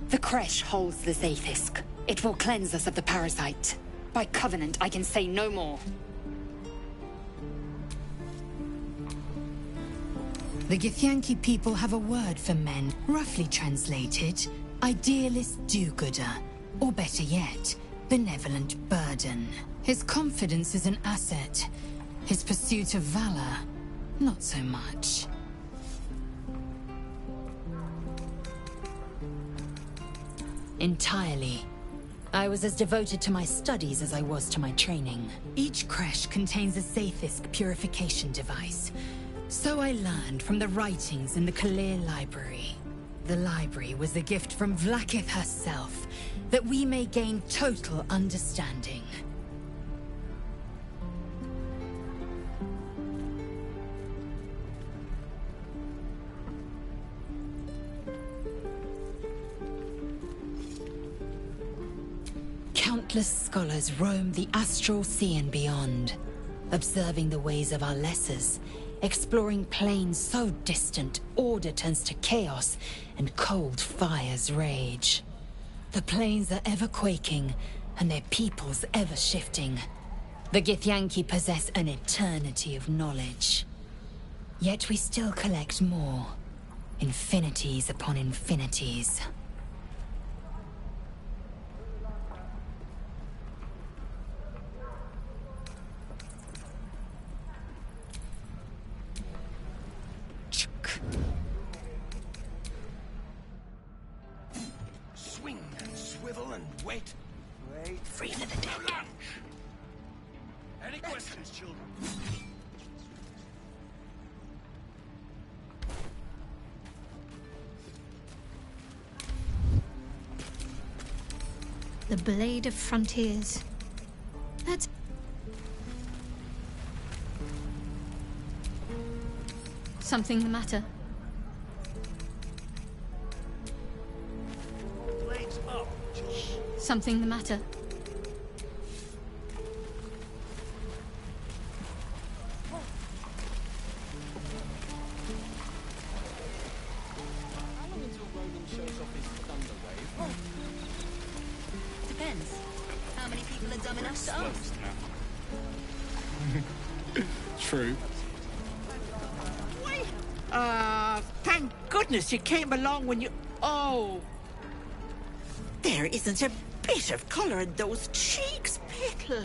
[SPEAKER 4] The creche holds the Zaithisk. It will cleanse us of the parasite. By covenant, I can say no more.
[SPEAKER 6] The Githyanki people have a word for men, roughly translated, idealist do-gooder, or better yet, benevolent burden. His confidence is an asset. His pursuit of valor, not so much. Entirely. I was as devoted to my studies as I was to my training. Each creche contains a Zaithisk purification device. So I learned from the writings in the Kalir Library. The library was a gift from Vlaakith herself, that we may gain total understanding. Countless scholars roam the astral sea and beyond, observing the ways of our lessers, exploring planes so distant order turns to chaos and cold fires rage. The planes are ever quaking, and their peoples ever shifting. The Githyanki possess an eternity of knowledge. Yet we still collect more. Infinities upon infinities.
[SPEAKER 12] Swing and swivel and wait. Wait.
[SPEAKER 17] Free for the deck.
[SPEAKER 12] Any questions, children?
[SPEAKER 18] The Blade of Frontiers. That's... Something the matter?
[SPEAKER 12] Blades up, children.
[SPEAKER 18] Something the matter?
[SPEAKER 5] How long until Ronan shows off his thunder wave?
[SPEAKER 22] Depends. How many people are dumb enough to ask?
[SPEAKER 5] True.
[SPEAKER 23] Thank goodness you came along when you... Oh! There isn't a bit of colour in those cheeks, Petal.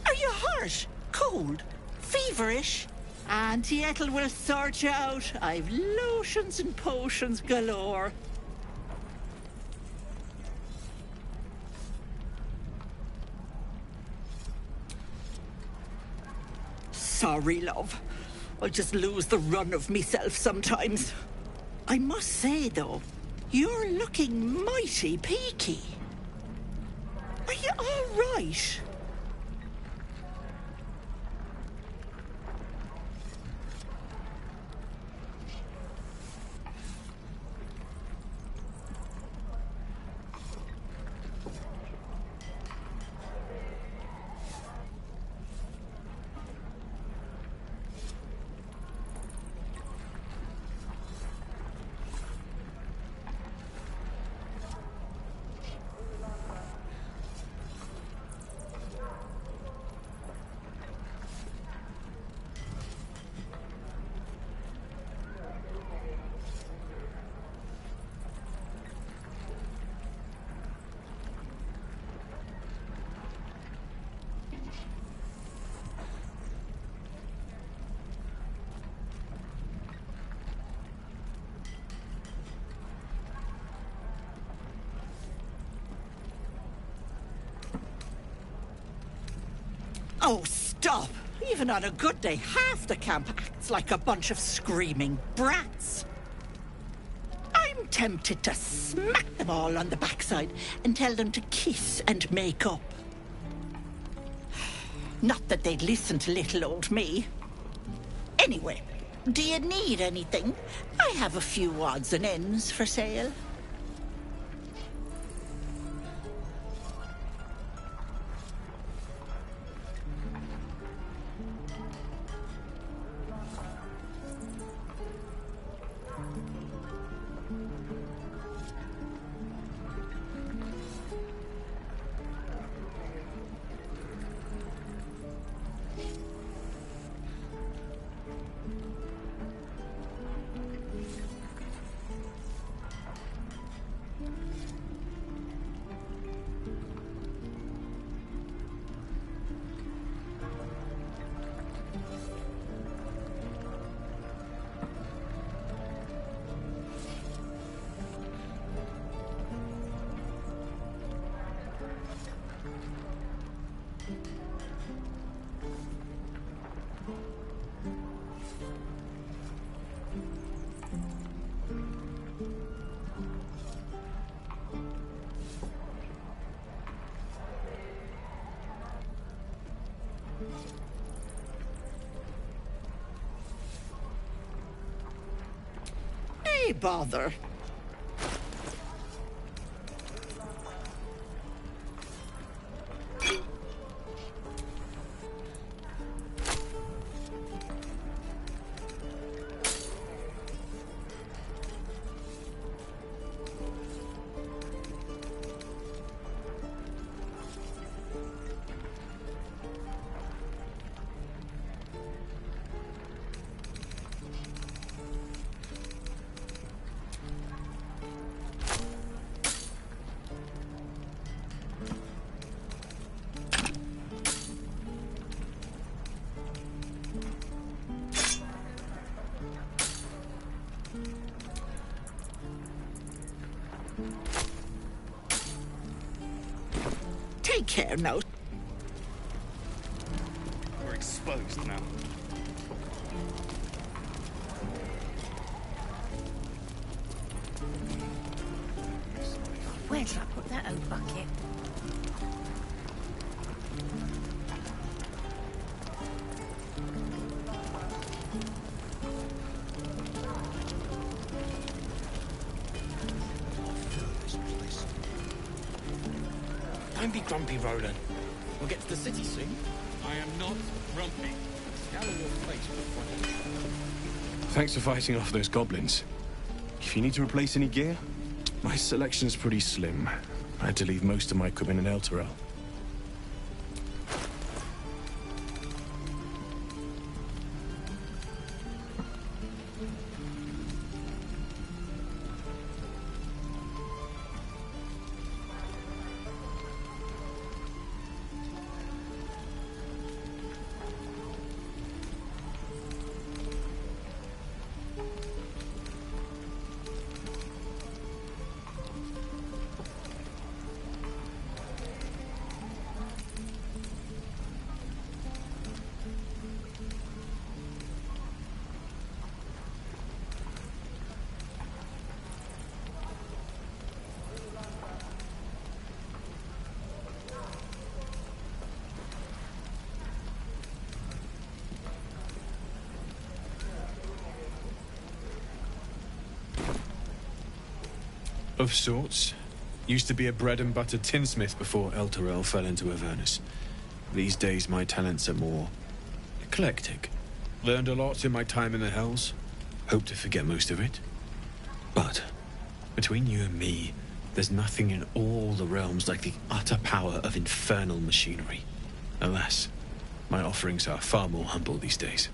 [SPEAKER 23] Are you hurt? Cold? Feverish? Auntie Ethel will sort you out. I've lotions and potions galore. Sorry, love. I just lose the run of myself sometimes. I must say, though, you're looking mighty peaky. Are you all right? Oh, stop! Even on a good day, half the camp acts like a bunch of screaming brats. I'm tempted to smack them all on the backside and tell them to kiss and make up. Not that they'd listen to little old me. Anyway, do you need anything? I have a few odds and ends for sale. Why bother? Take care now.
[SPEAKER 7] We're exposed now.
[SPEAKER 15] Where did I put that old bucket?
[SPEAKER 7] Don't be grumpy, Roland. We'll get to the city soon.
[SPEAKER 5] I am not grumpy.
[SPEAKER 7] Scowl on your face before
[SPEAKER 21] Thanks for fighting off those goblins. If you need to replace any gear, my selection's pretty slim. I had to leave most of my equipment in Elturel. Of sorts. Used to be a bread and butter tinsmith before Elturel fell into Avernus. These days my talents are more eclectic. Learned a lot in my time in the Hells. Hope to forget most of it. But between you and me, there's nothing in all the realms like the utter power of infernal machinery. Alas, my offerings are far more humble these days.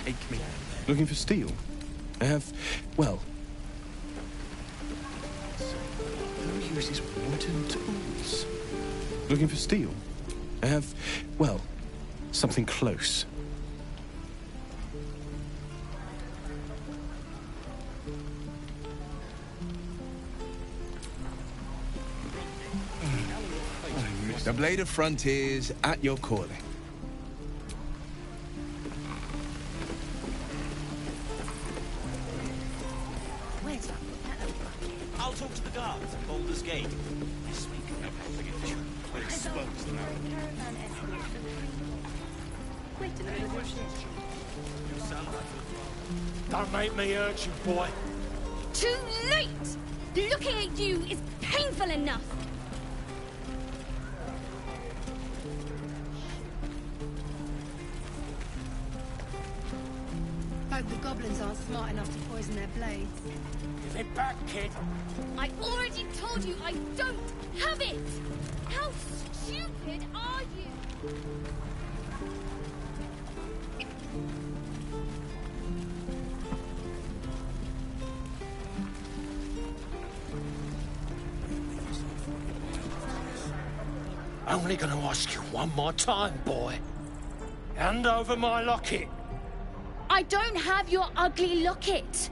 [SPEAKER 7] Take me.
[SPEAKER 21] Looking for steel? I have, well...
[SPEAKER 7] Who uses wooden tools?
[SPEAKER 21] Looking for steel? I have, well, something close. The Blade of Frontiers at your calling.
[SPEAKER 15] Where did I put that old bucket?
[SPEAKER 16] I'll talk to the guards at Baldur's Gate. This week, we're exposed now.
[SPEAKER 13] Don't make me hurt you, boy.
[SPEAKER 14] Too late! Looking at you is painful enough.
[SPEAKER 15] Hope the goblins aren't smart enough to poison their blades.
[SPEAKER 13] Give it back, kid.
[SPEAKER 14] I already told you I don't have it! How stupid are you?
[SPEAKER 13] Only gonna ask you one more time, boy. Hand over my locket.
[SPEAKER 14] I don't have your ugly locket.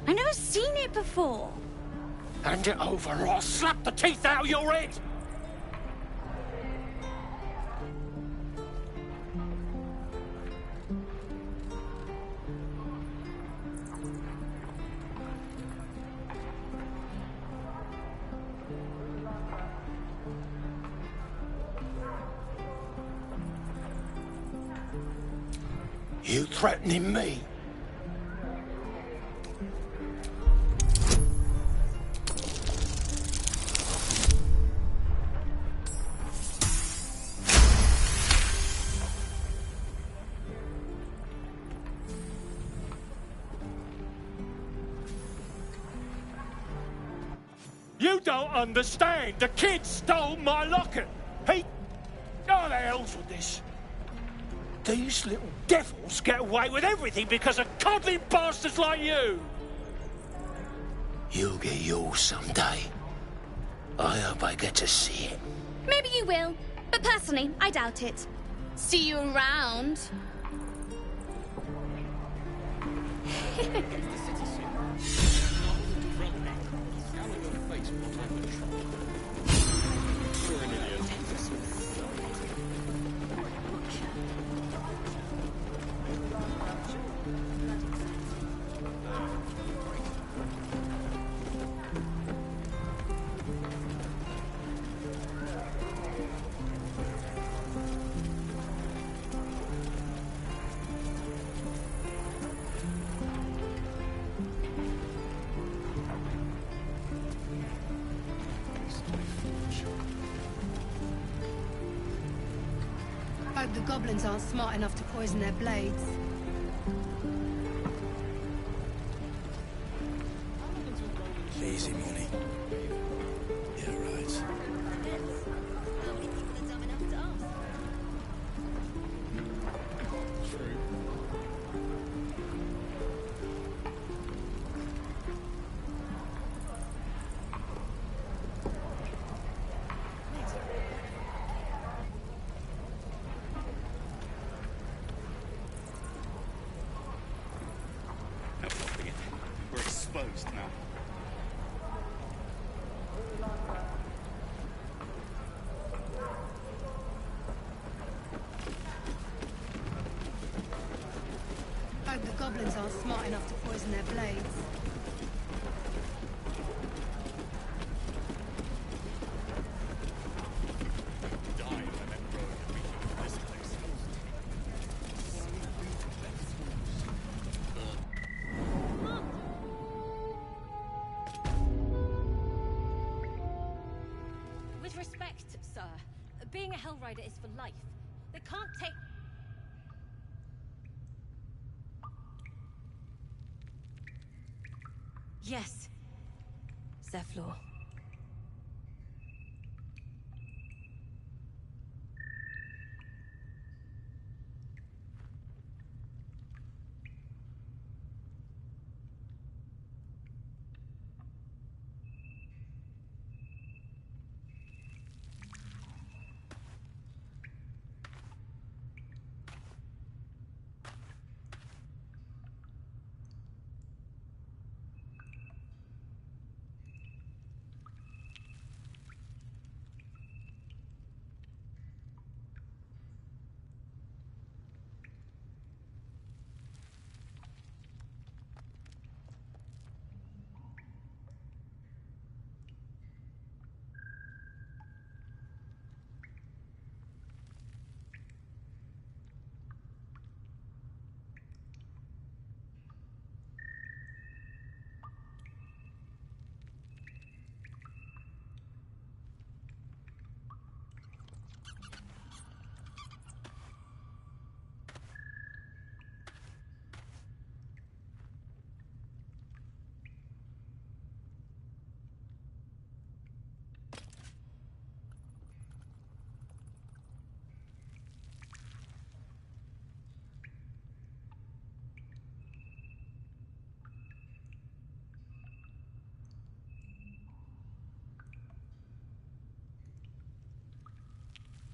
[SPEAKER 14] I never seen it before.
[SPEAKER 13] Hand it over or I'll slap the teeth out of your head. You threatening me? You don't understand. The kid stole my locket. He... Oh, the hell's with this? These little devils get away with everything because of coddling bastards like you. You'll get yours someday. I hope I get to see it.
[SPEAKER 14] Maybe you will, but personally, I doubt it. See you around.
[SPEAKER 15] Hope the goblins aren't smart enough to poison their blades.
[SPEAKER 12] Easy money. Yeah, right.
[SPEAKER 3] We're exposed now.
[SPEAKER 15] Hope the goblins aren't smart enough to poison their blades.
[SPEAKER 10] With respect, sir, being a Hellrider is for life. They can't take... Yes, Zephlor.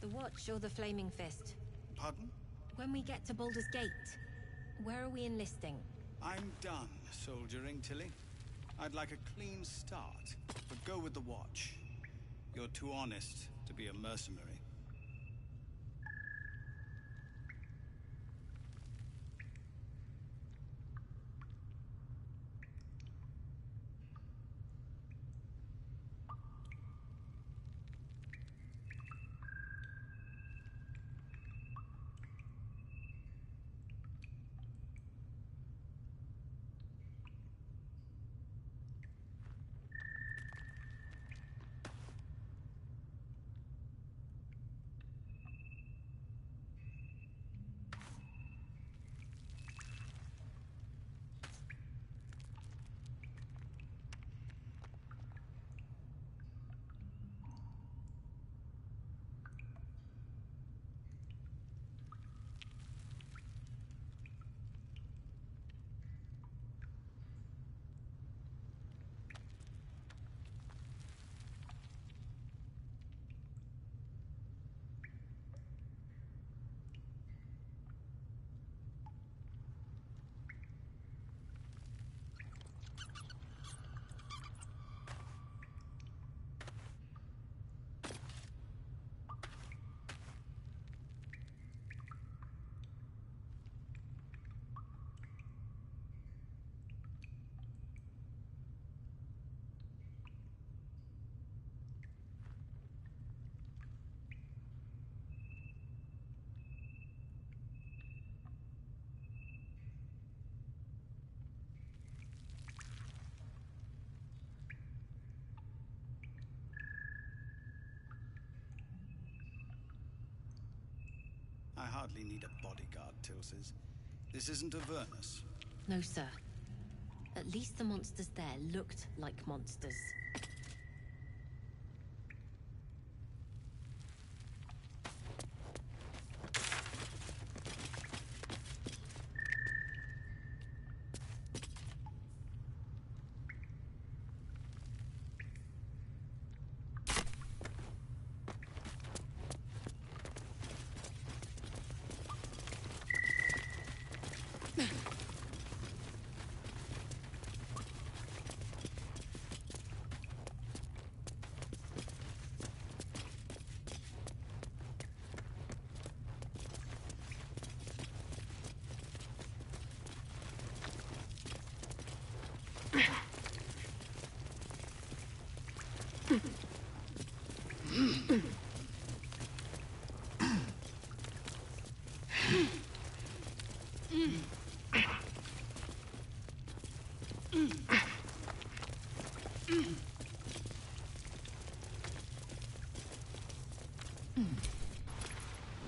[SPEAKER 9] Watch or the Flaming Fist?
[SPEAKER 3] Pardon?
[SPEAKER 9] When we get to Baldur's Gate, where are we enlisting?
[SPEAKER 3] I'm done soldiering, Tilly. I'd like a clean start, but go with the Watch. You're too honest to be a mercenary. I hardly need a bodyguard, Tilses. This isn't Avernus.
[SPEAKER 9] No, sir. At least the monsters there looked like monsters.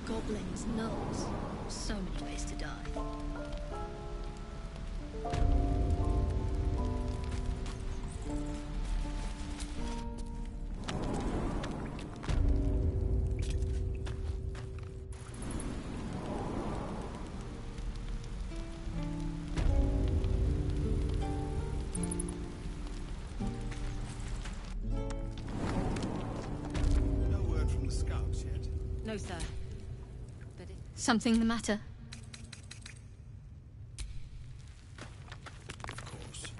[SPEAKER 10] Goblins, gnolls. So many ways to die.
[SPEAKER 3] No word from the scouts yet.
[SPEAKER 9] No, sir.
[SPEAKER 18] Something the matter?
[SPEAKER 3] Of course.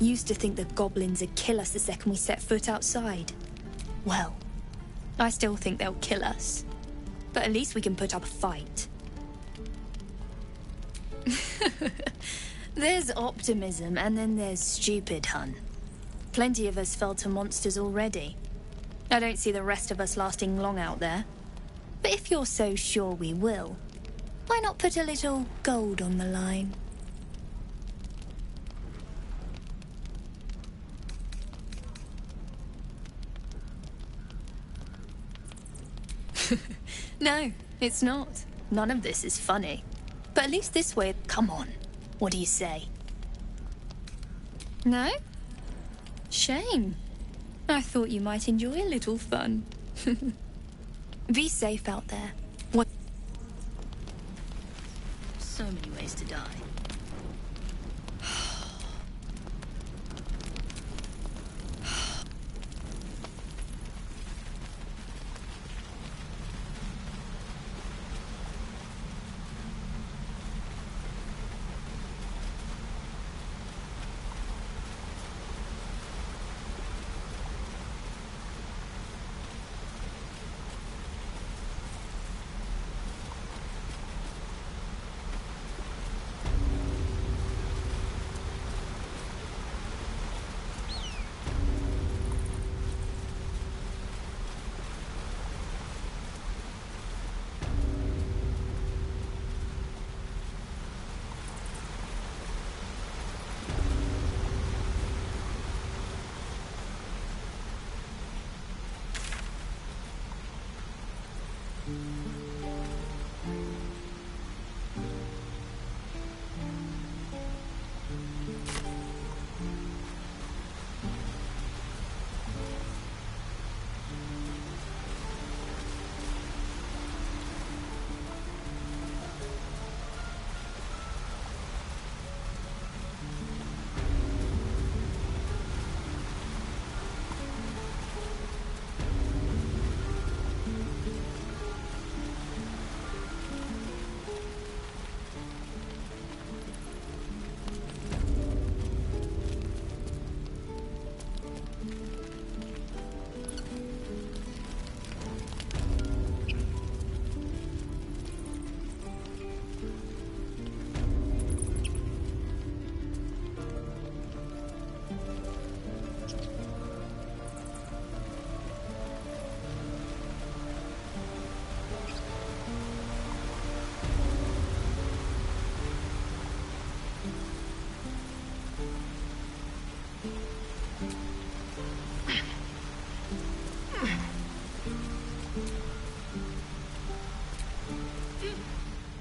[SPEAKER 2] Used to think the goblins would kill us the second we set foot outside. Well, I still think they'll kill us. But at least we can put up a fight. There's optimism, and then there's stupid, hun. Plenty of us fell to monsters already. I don't see the rest of us lasting long out there. But if you're so sure we will, why not put a little gold on the line? No, it's not. None of this is funny. But at least this way, come on. What do you say? No? Shame. I thought you might enjoy a little fun. Be safe out there. What?
[SPEAKER 9] So many ways to die.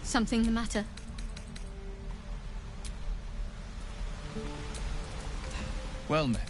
[SPEAKER 18] Something the matter?
[SPEAKER 21] Well met.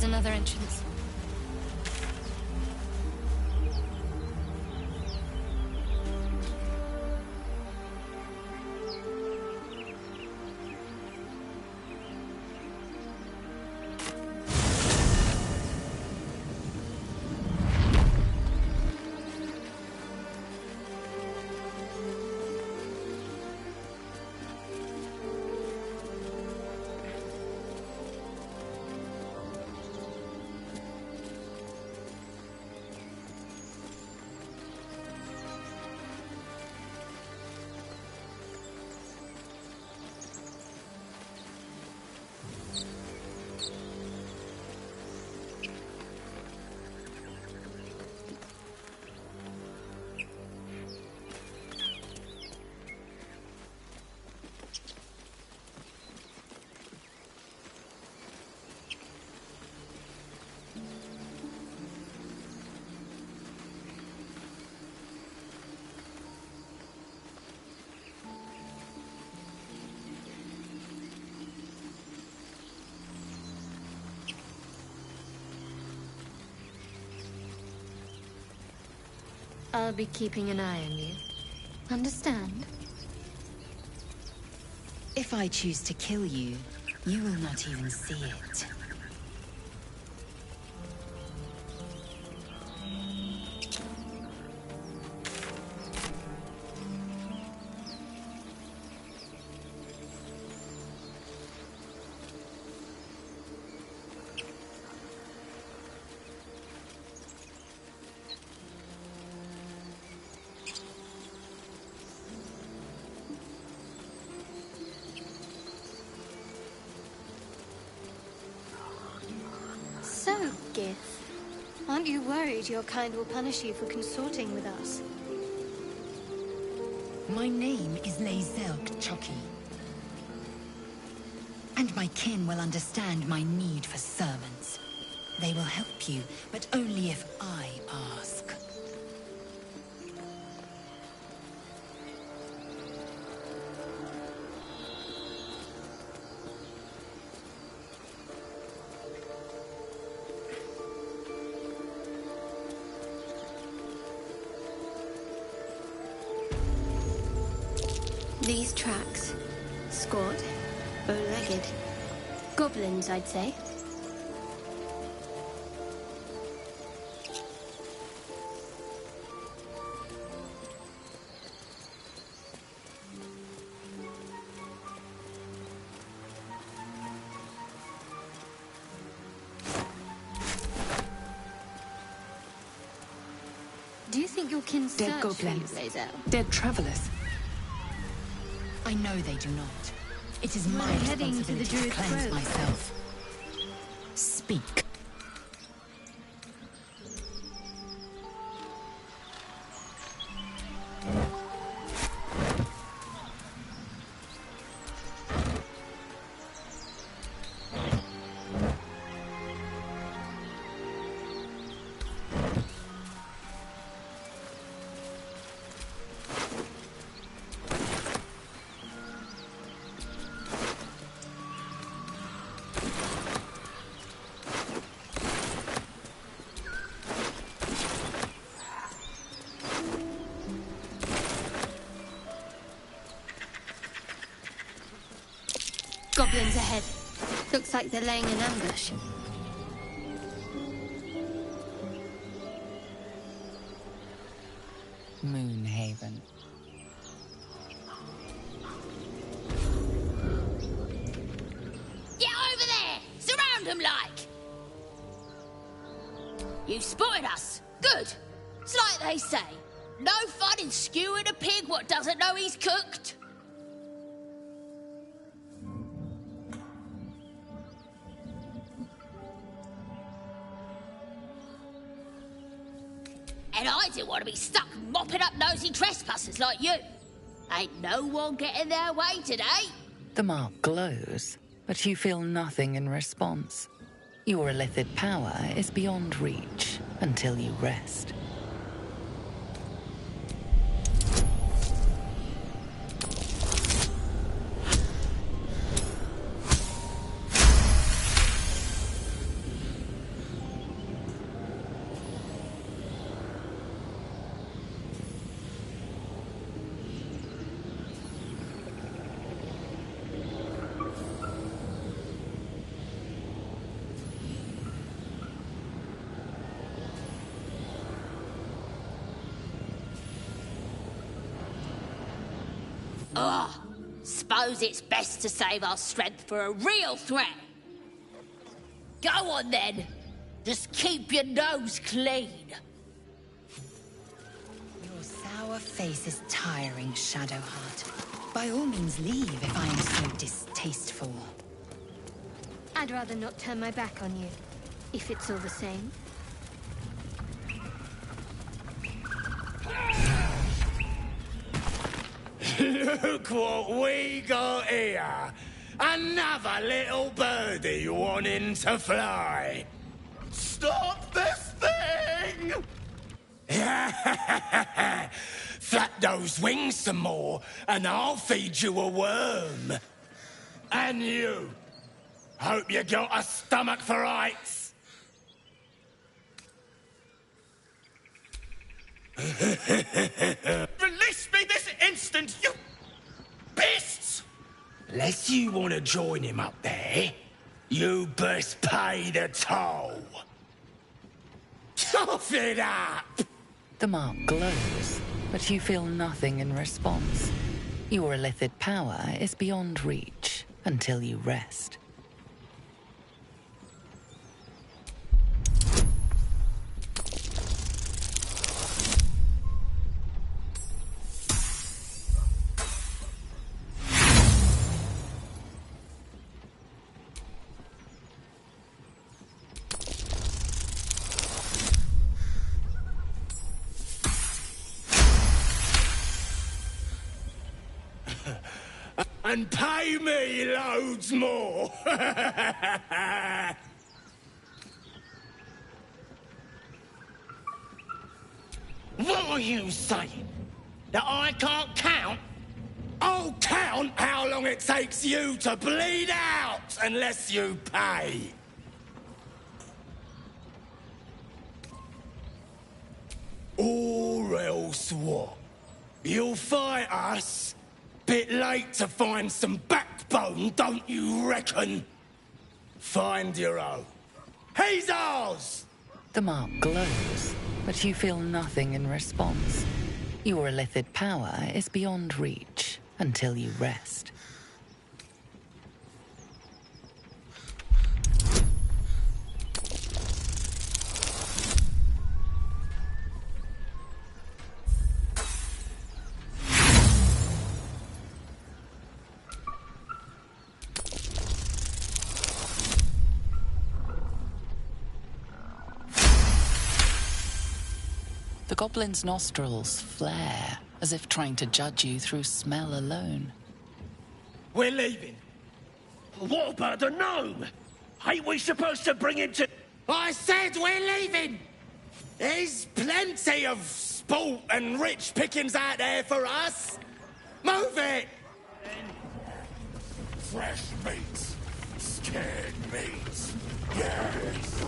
[SPEAKER 18] another entrance. I'll be keeping an eye on you. Understand?
[SPEAKER 6] If I choose to kill you, you will not even see it.
[SPEAKER 18] So, Gith, aren't you worried your kind will punish you for consorting with us?
[SPEAKER 6] My name is Lazelg Chucky. And my kin will understand my need for servants. They will help you, but only if I ask.
[SPEAKER 18] These tracks. Squat. Bow-legged. Goblins, I'd say. Do you think your kin
[SPEAKER 6] Dead
[SPEAKER 18] searched
[SPEAKER 6] goblins.
[SPEAKER 18] for you, Lae'zel?
[SPEAKER 6] Dead travelers. I know they do not. It is my
[SPEAKER 18] We're heading to the
[SPEAKER 6] responsibility to
[SPEAKER 18] Druid's
[SPEAKER 6] cleanse
[SPEAKER 18] Grove.
[SPEAKER 6] myself. Speak.
[SPEAKER 18] Goblins ahead. Looks like they're laying an ambush.
[SPEAKER 6] Moonhaven.
[SPEAKER 8] Get over there! Surround them like! You spotted us. Good. It's like they say. No fun in skewing a pig what doesn't know he's cooked. And I didn't want to be stuck mopping up nosy trespassers like you. Ain't no one getting their way today.
[SPEAKER 11] The mark glows, but you feel nothing in response. Your illithid power is beyond reach until you rest.
[SPEAKER 8] suppose it's best to save our strength for a real threat. Go on then. Just keep your nose clean.
[SPEAKER 4] Your sour face is tiring, Shadowheart. By all means leave if I am so distasteful.
[SPEAKER 18] I'd rather not turn my back on you, if it's all the same.
[SPEAKER 7] Look what we got here. Another little birdie wanting to fly. Stop this thing! Flap those wings some more, and I'll feed you a worm. And you. Hope you got a stomach for heights. Release me this instant, you beasts! Unless you want to join him up there, you best pay the toll. Cough it up!
[SPEAKER 11] The mark glows, but you feel nothing in response. Your illithid power is beyond reach until you rest.
[SPEAKER 7] And pay me loads more. What are you saying? That I can't count? I'll count how long it takes you to bleed out unless you pay. Or else what? You'll fight us? Bit late to find some backbone, don't you reckon? Find your own. He's ours!
[SPEAKER 11] The mark glows, but you feel nothing in response. Your illithid power is beyond reach until you rest. The goblin's nostrils flare, as if trying to judge you through smell alone.
[SPEAKER 7] We're leaving. What about the gnome? Ain't we supposed to bring him to... I said we're leaving! There's plenty of sport and rich pickings out there for us. Move it! Fresh meat. Scared meat. Yes.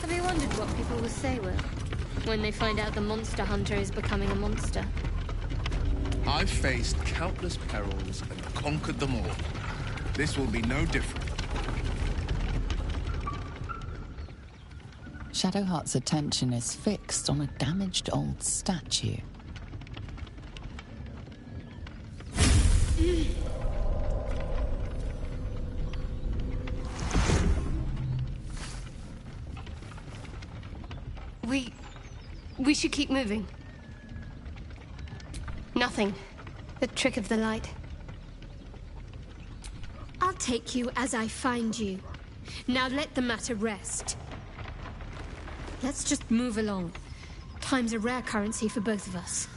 [SPEAKER 18] Have you wondered what people will say, Will, when they find out the monster hunter is becoming a monster?
[SPEAKER 1] I've faced countless perils and conquered them all. This will be no different.
[SPEAKER 11] Shadowheart's attention is fixed on a damaged old statue.
[SPEAKER 18] We should keep moving. Nothing. The trick of the light. I'll take you as I find you. Now let the matter rest. Let's just move along. Time's a rare currency for both of us.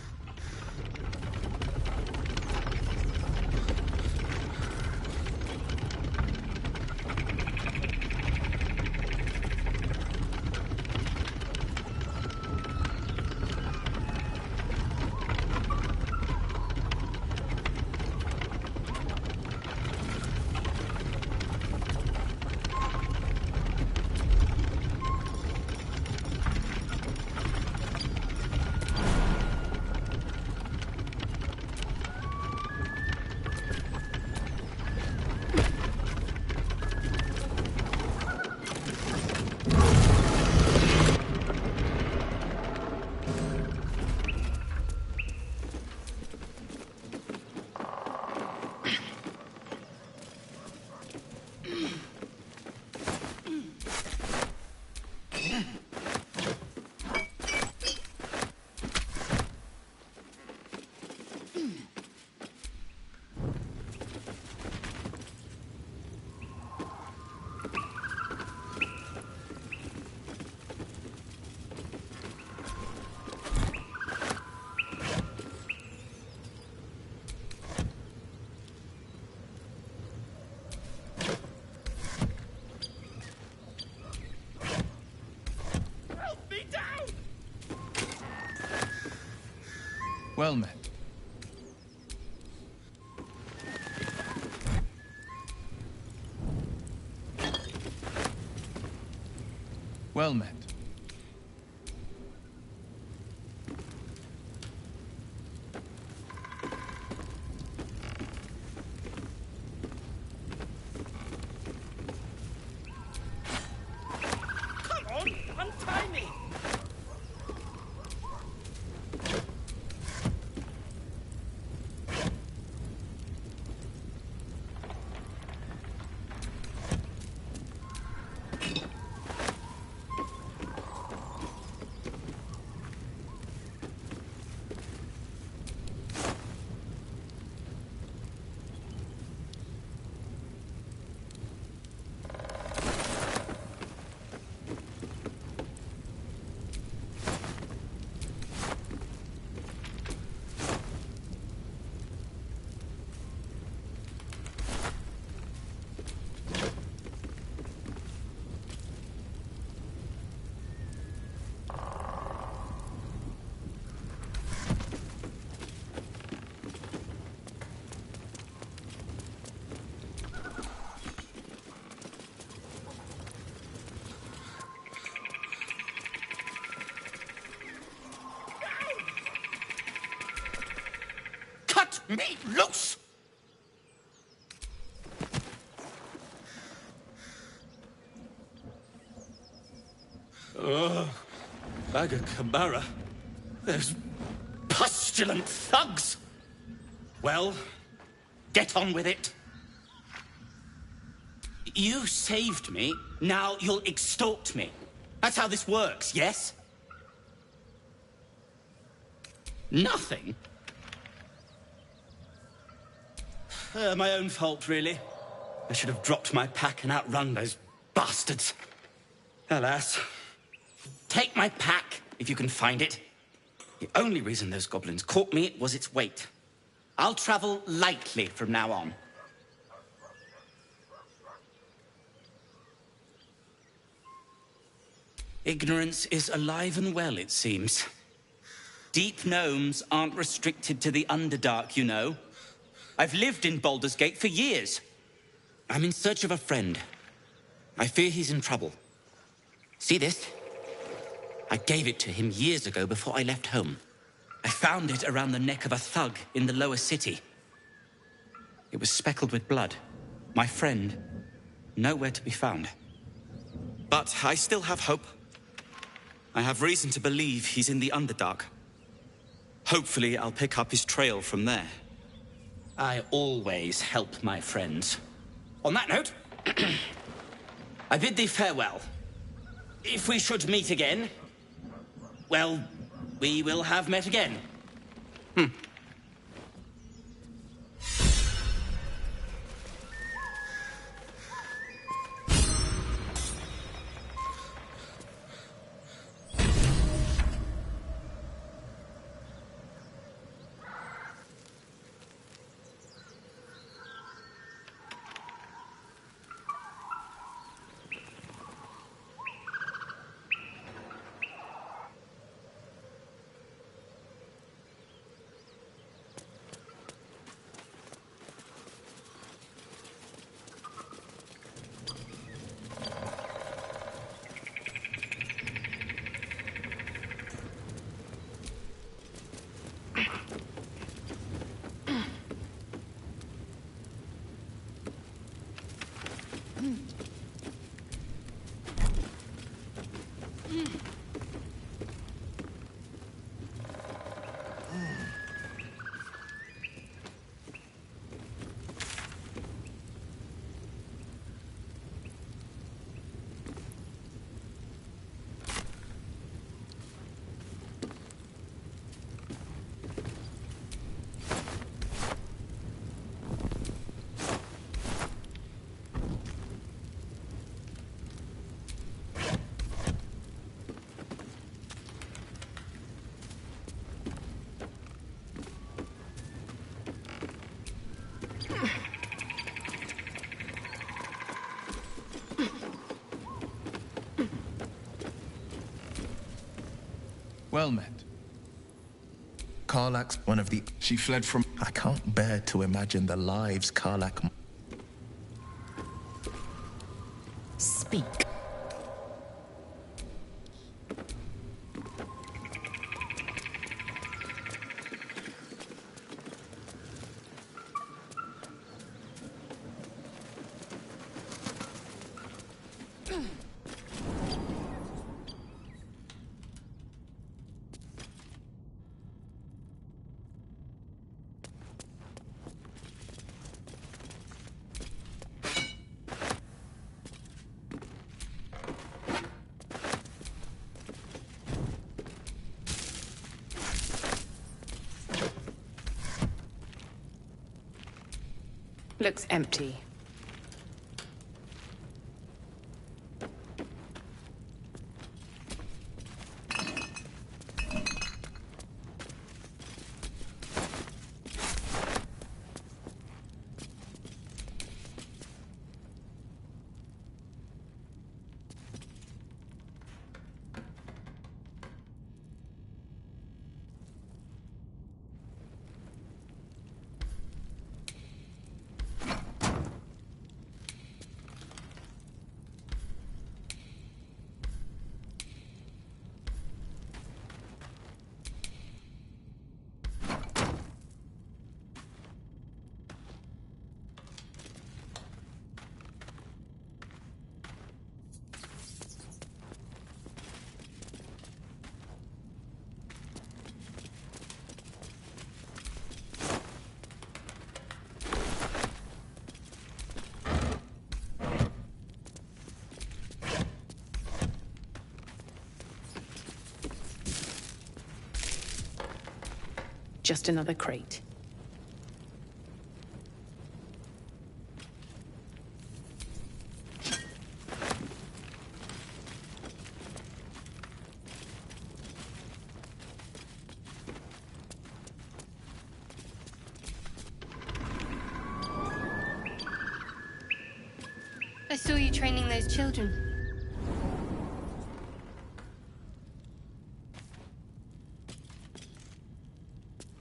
[SPEAKER 1] Well met. Well met.
[SPEAKER 7] Come on, untie me! Cut me loose! Ugh. Bagacamara. Those pustulant thugs! Well, get on with it. You saved me, now you'll extort me. That's how this works, yes? Nothing? My own fault, really. I should have dropped my pack and outrun those bastards. Alas. Take my pack, if you can find it. The only reason those goblins caught me was its weight. I'll travel lightly from now on. Ignorance is alive and well, it seems. Deep gnomes aren't restricted to the Underdark, you know. I've lived in Baldur's Gate for years. I'm in search of a friend. I fear he's in trouble. See this? I gave it to him years ago before I left home. I found it around the neck of a thug in the lower city. It was speckled with blood. My friend, nowhere to be found. But I still have hope. I have reason to believe he's in the Underdark. Hopefully, I'll pick up his trail from there. I always help my friends. On that note, I bid thee farewell. If we should meet again, well, we will have met again.
[SPEAKER 1] Well met.
[SPEAKER 21] Karlach's one of the... She fled from... I can't bear to imagine the lives Karlach...
[SPEAKER 6] Speak.
[SPEAKER 17] Looks empty. Just another crate.
[SPEAKER 18] I saw you training those children.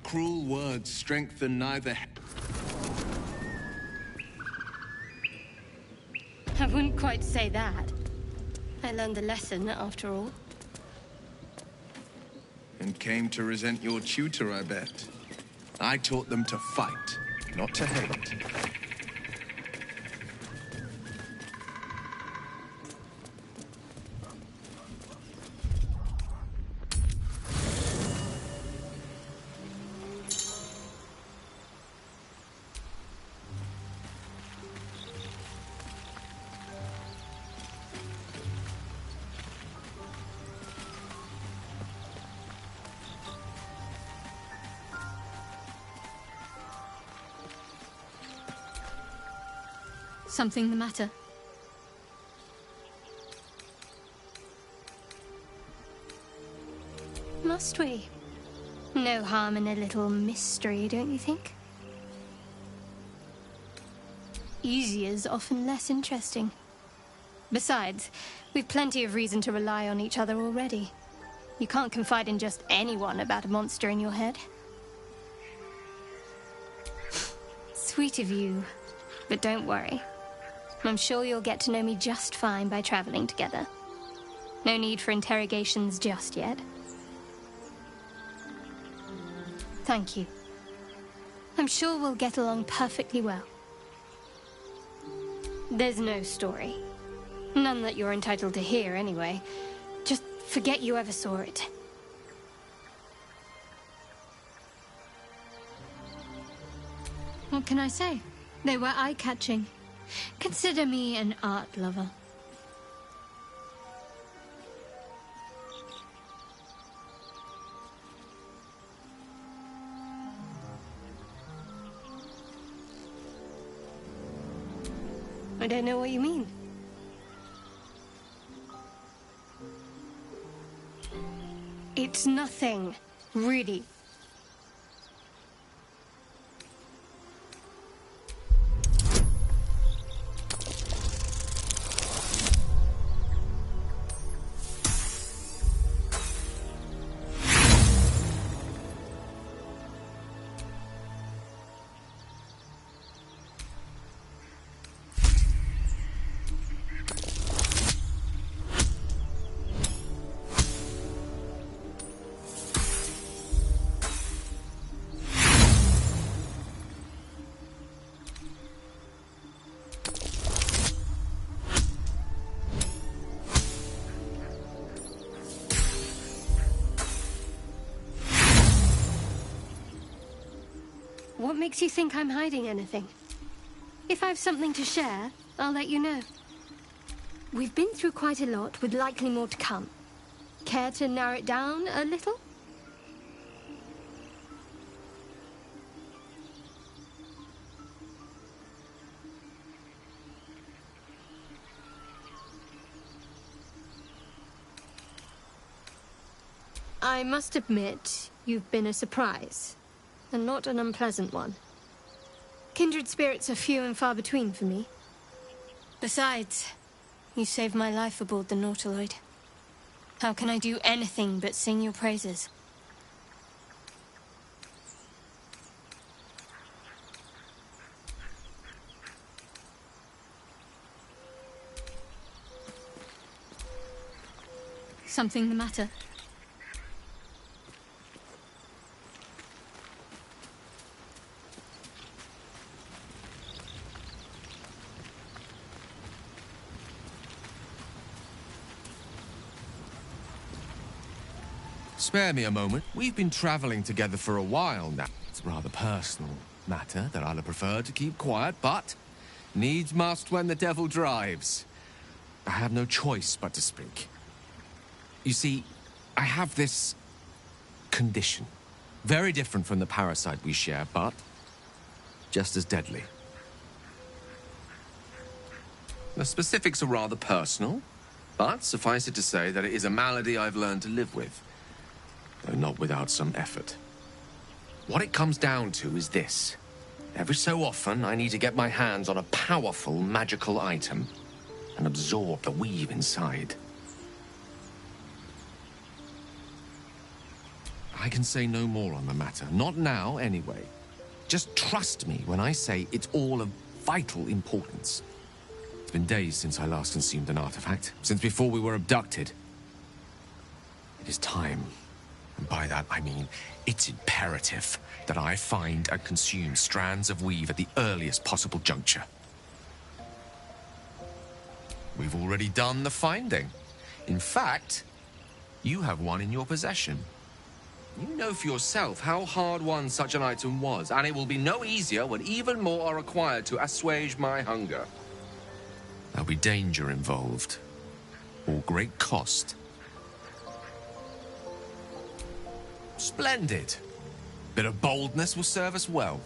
[SPEAKER 1] Cruel words strengthen neither...
[SPEAKER 18] I wouldn't quite say that. I learned a lesson, after all.
[SPEAKER 1] And came to resent your tutor, I bet. I taught them to fight, not to hate.
[SPEAKER 18] Something the matter? Must we? No harm in a little mystery, don't you think? Easier's often less interesting. Besides, we've plenty of reason to rely on each other already. You can't confide in just anyone about a monster in your head. Sweet of you, but don't worry. I'm sure you'll get to know me just fine by traveling together. No need for interrogations just yet. Thank you. I'm sure we'll get along perfectly well. There's no story. None that you're entitled to hear, anyway. Just forget you ever saw it. What can I say? They were eye-catching. Consider me an art lover. I don't know what you mean. It's nothing, really. What makes you think I'm hiding anything? If I have something to share, I'll let you know. We've been through quite a lot, with likely more to come. Care to narrow it down a little? I must admit, you've been a surprise, and not an unpleasant one. Kindred spirits are few and far between for me. Besides, you saved my life aboard the Nautiloid. How can I do anything but sing your praises? Something the matter?
[SPEAKER 1] Spare me a moment. We've been traveling together for a while now. It's a rather personal matter that I'd have preferred to keep quiet, but needs must when the devil drives. I have no choice but to speak. You see, I have this condition. Very different from the parasite we share, but just as deadly. The specifics are rather personal, but suffice it to say that it is a malady I've learned to live with, though not without some effort. What it comes down to is this. Every so often, I need to get my hands on a powerful magical item and absorb the weave inside. I can say no more on the matter. Not now, anyway. Just trust me when I say it's all of vital importance. It's been days since I last consumed an artifact, since before we were abducted. It is time. And by that, I mean it's imperative that I find and consume strands of weave at the earliest possible juncture. We've already done the finding. In fact, you have one in your possession. You know for yourself how hard won such an item was, and it will be no easier when even more are required to assuage my hunger. There'll be danger involved, or great cost. Splendid. Bit of boldness will serve us well.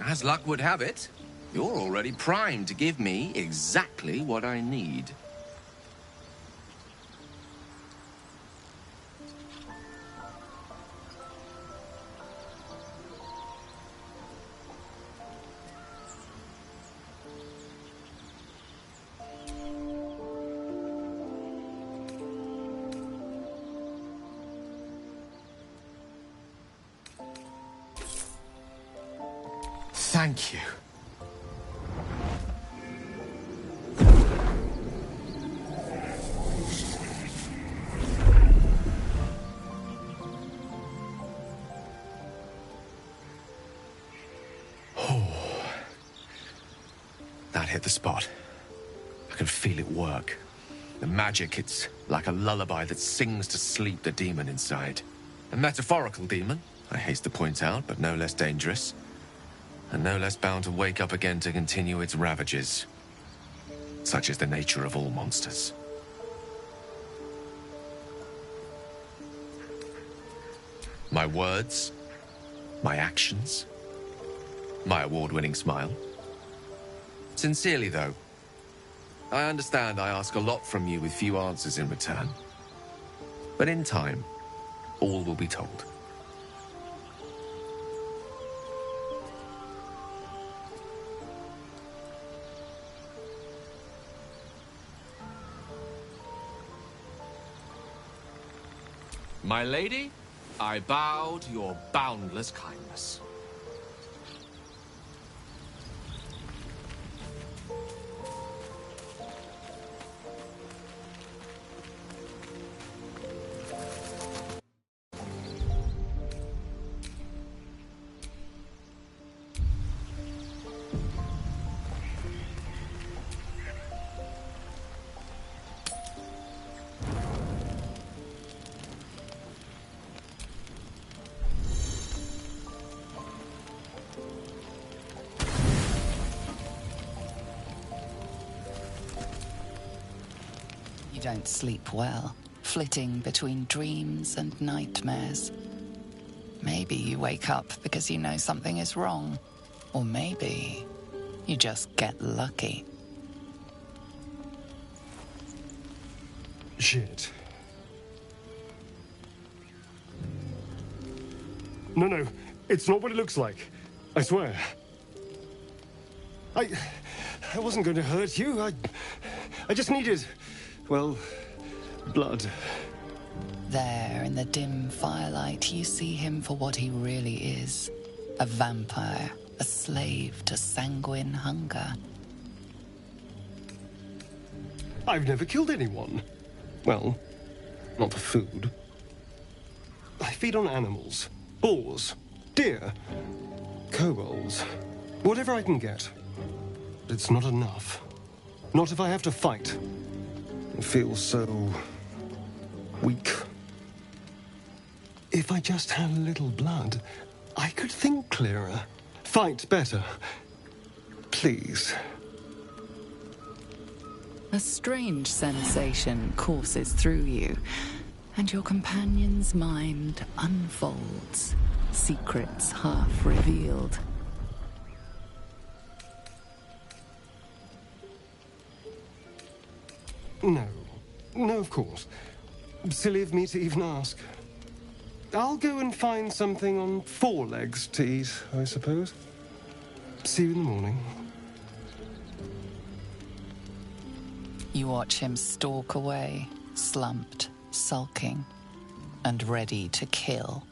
[SPEAKER 1] As luck would have it, you're already primed to give me exactly what I need. Thank you. Oh, that hit the spot. I can feel it work. The magic, it's like a lullaby that sings to sleep the demon inside. A metaphorical demon, I haste to point out, but no less dangerous. And no less bound to wake up again to continue its ravages. Such is the nature of all monsters. My words, my actions, my award-winning smile. Sincerely, though, I understand I ask a lot from you with few answers in return. But in time, all will be told. My lady, I bow to your boundless kindness.
[SPEAKER 11] don't sleep well, flitting between dreams and nightmares. Maybe you wake up because you know something is wrong. Or maybe you just get lucky.
[SPEAKER 19] Shit. No, it's not what it looks like. I swear. I wasn't going to hurt you. I just needed, well, blood.
[SPEAKER 11] There, in the dim firelight, you see him for what he really is. A vampire, a slave to sanguine hunger.
[SPEAKER 19] I've never killed anyone. Well, not for food. I feed on animals. Boars. Deer. Kobolds. Whatever I can get. But it's not enough. Not if I have to fight. I feel so... weak. If I just had a little blood, I could think clearer. Fight better. Please.
[SPEAKER 11] A strange sensation courses through you, and your companion's mind unfolds, secrets half revealed.
[SPEAKER 19] No, of course. Silly of me to even ask. I'll go and find something on 4 legs to eat, I suppose. See you in the morning.
[SPEAKER 11] You watch him stalk away, slumped, sulking, and ready to kill.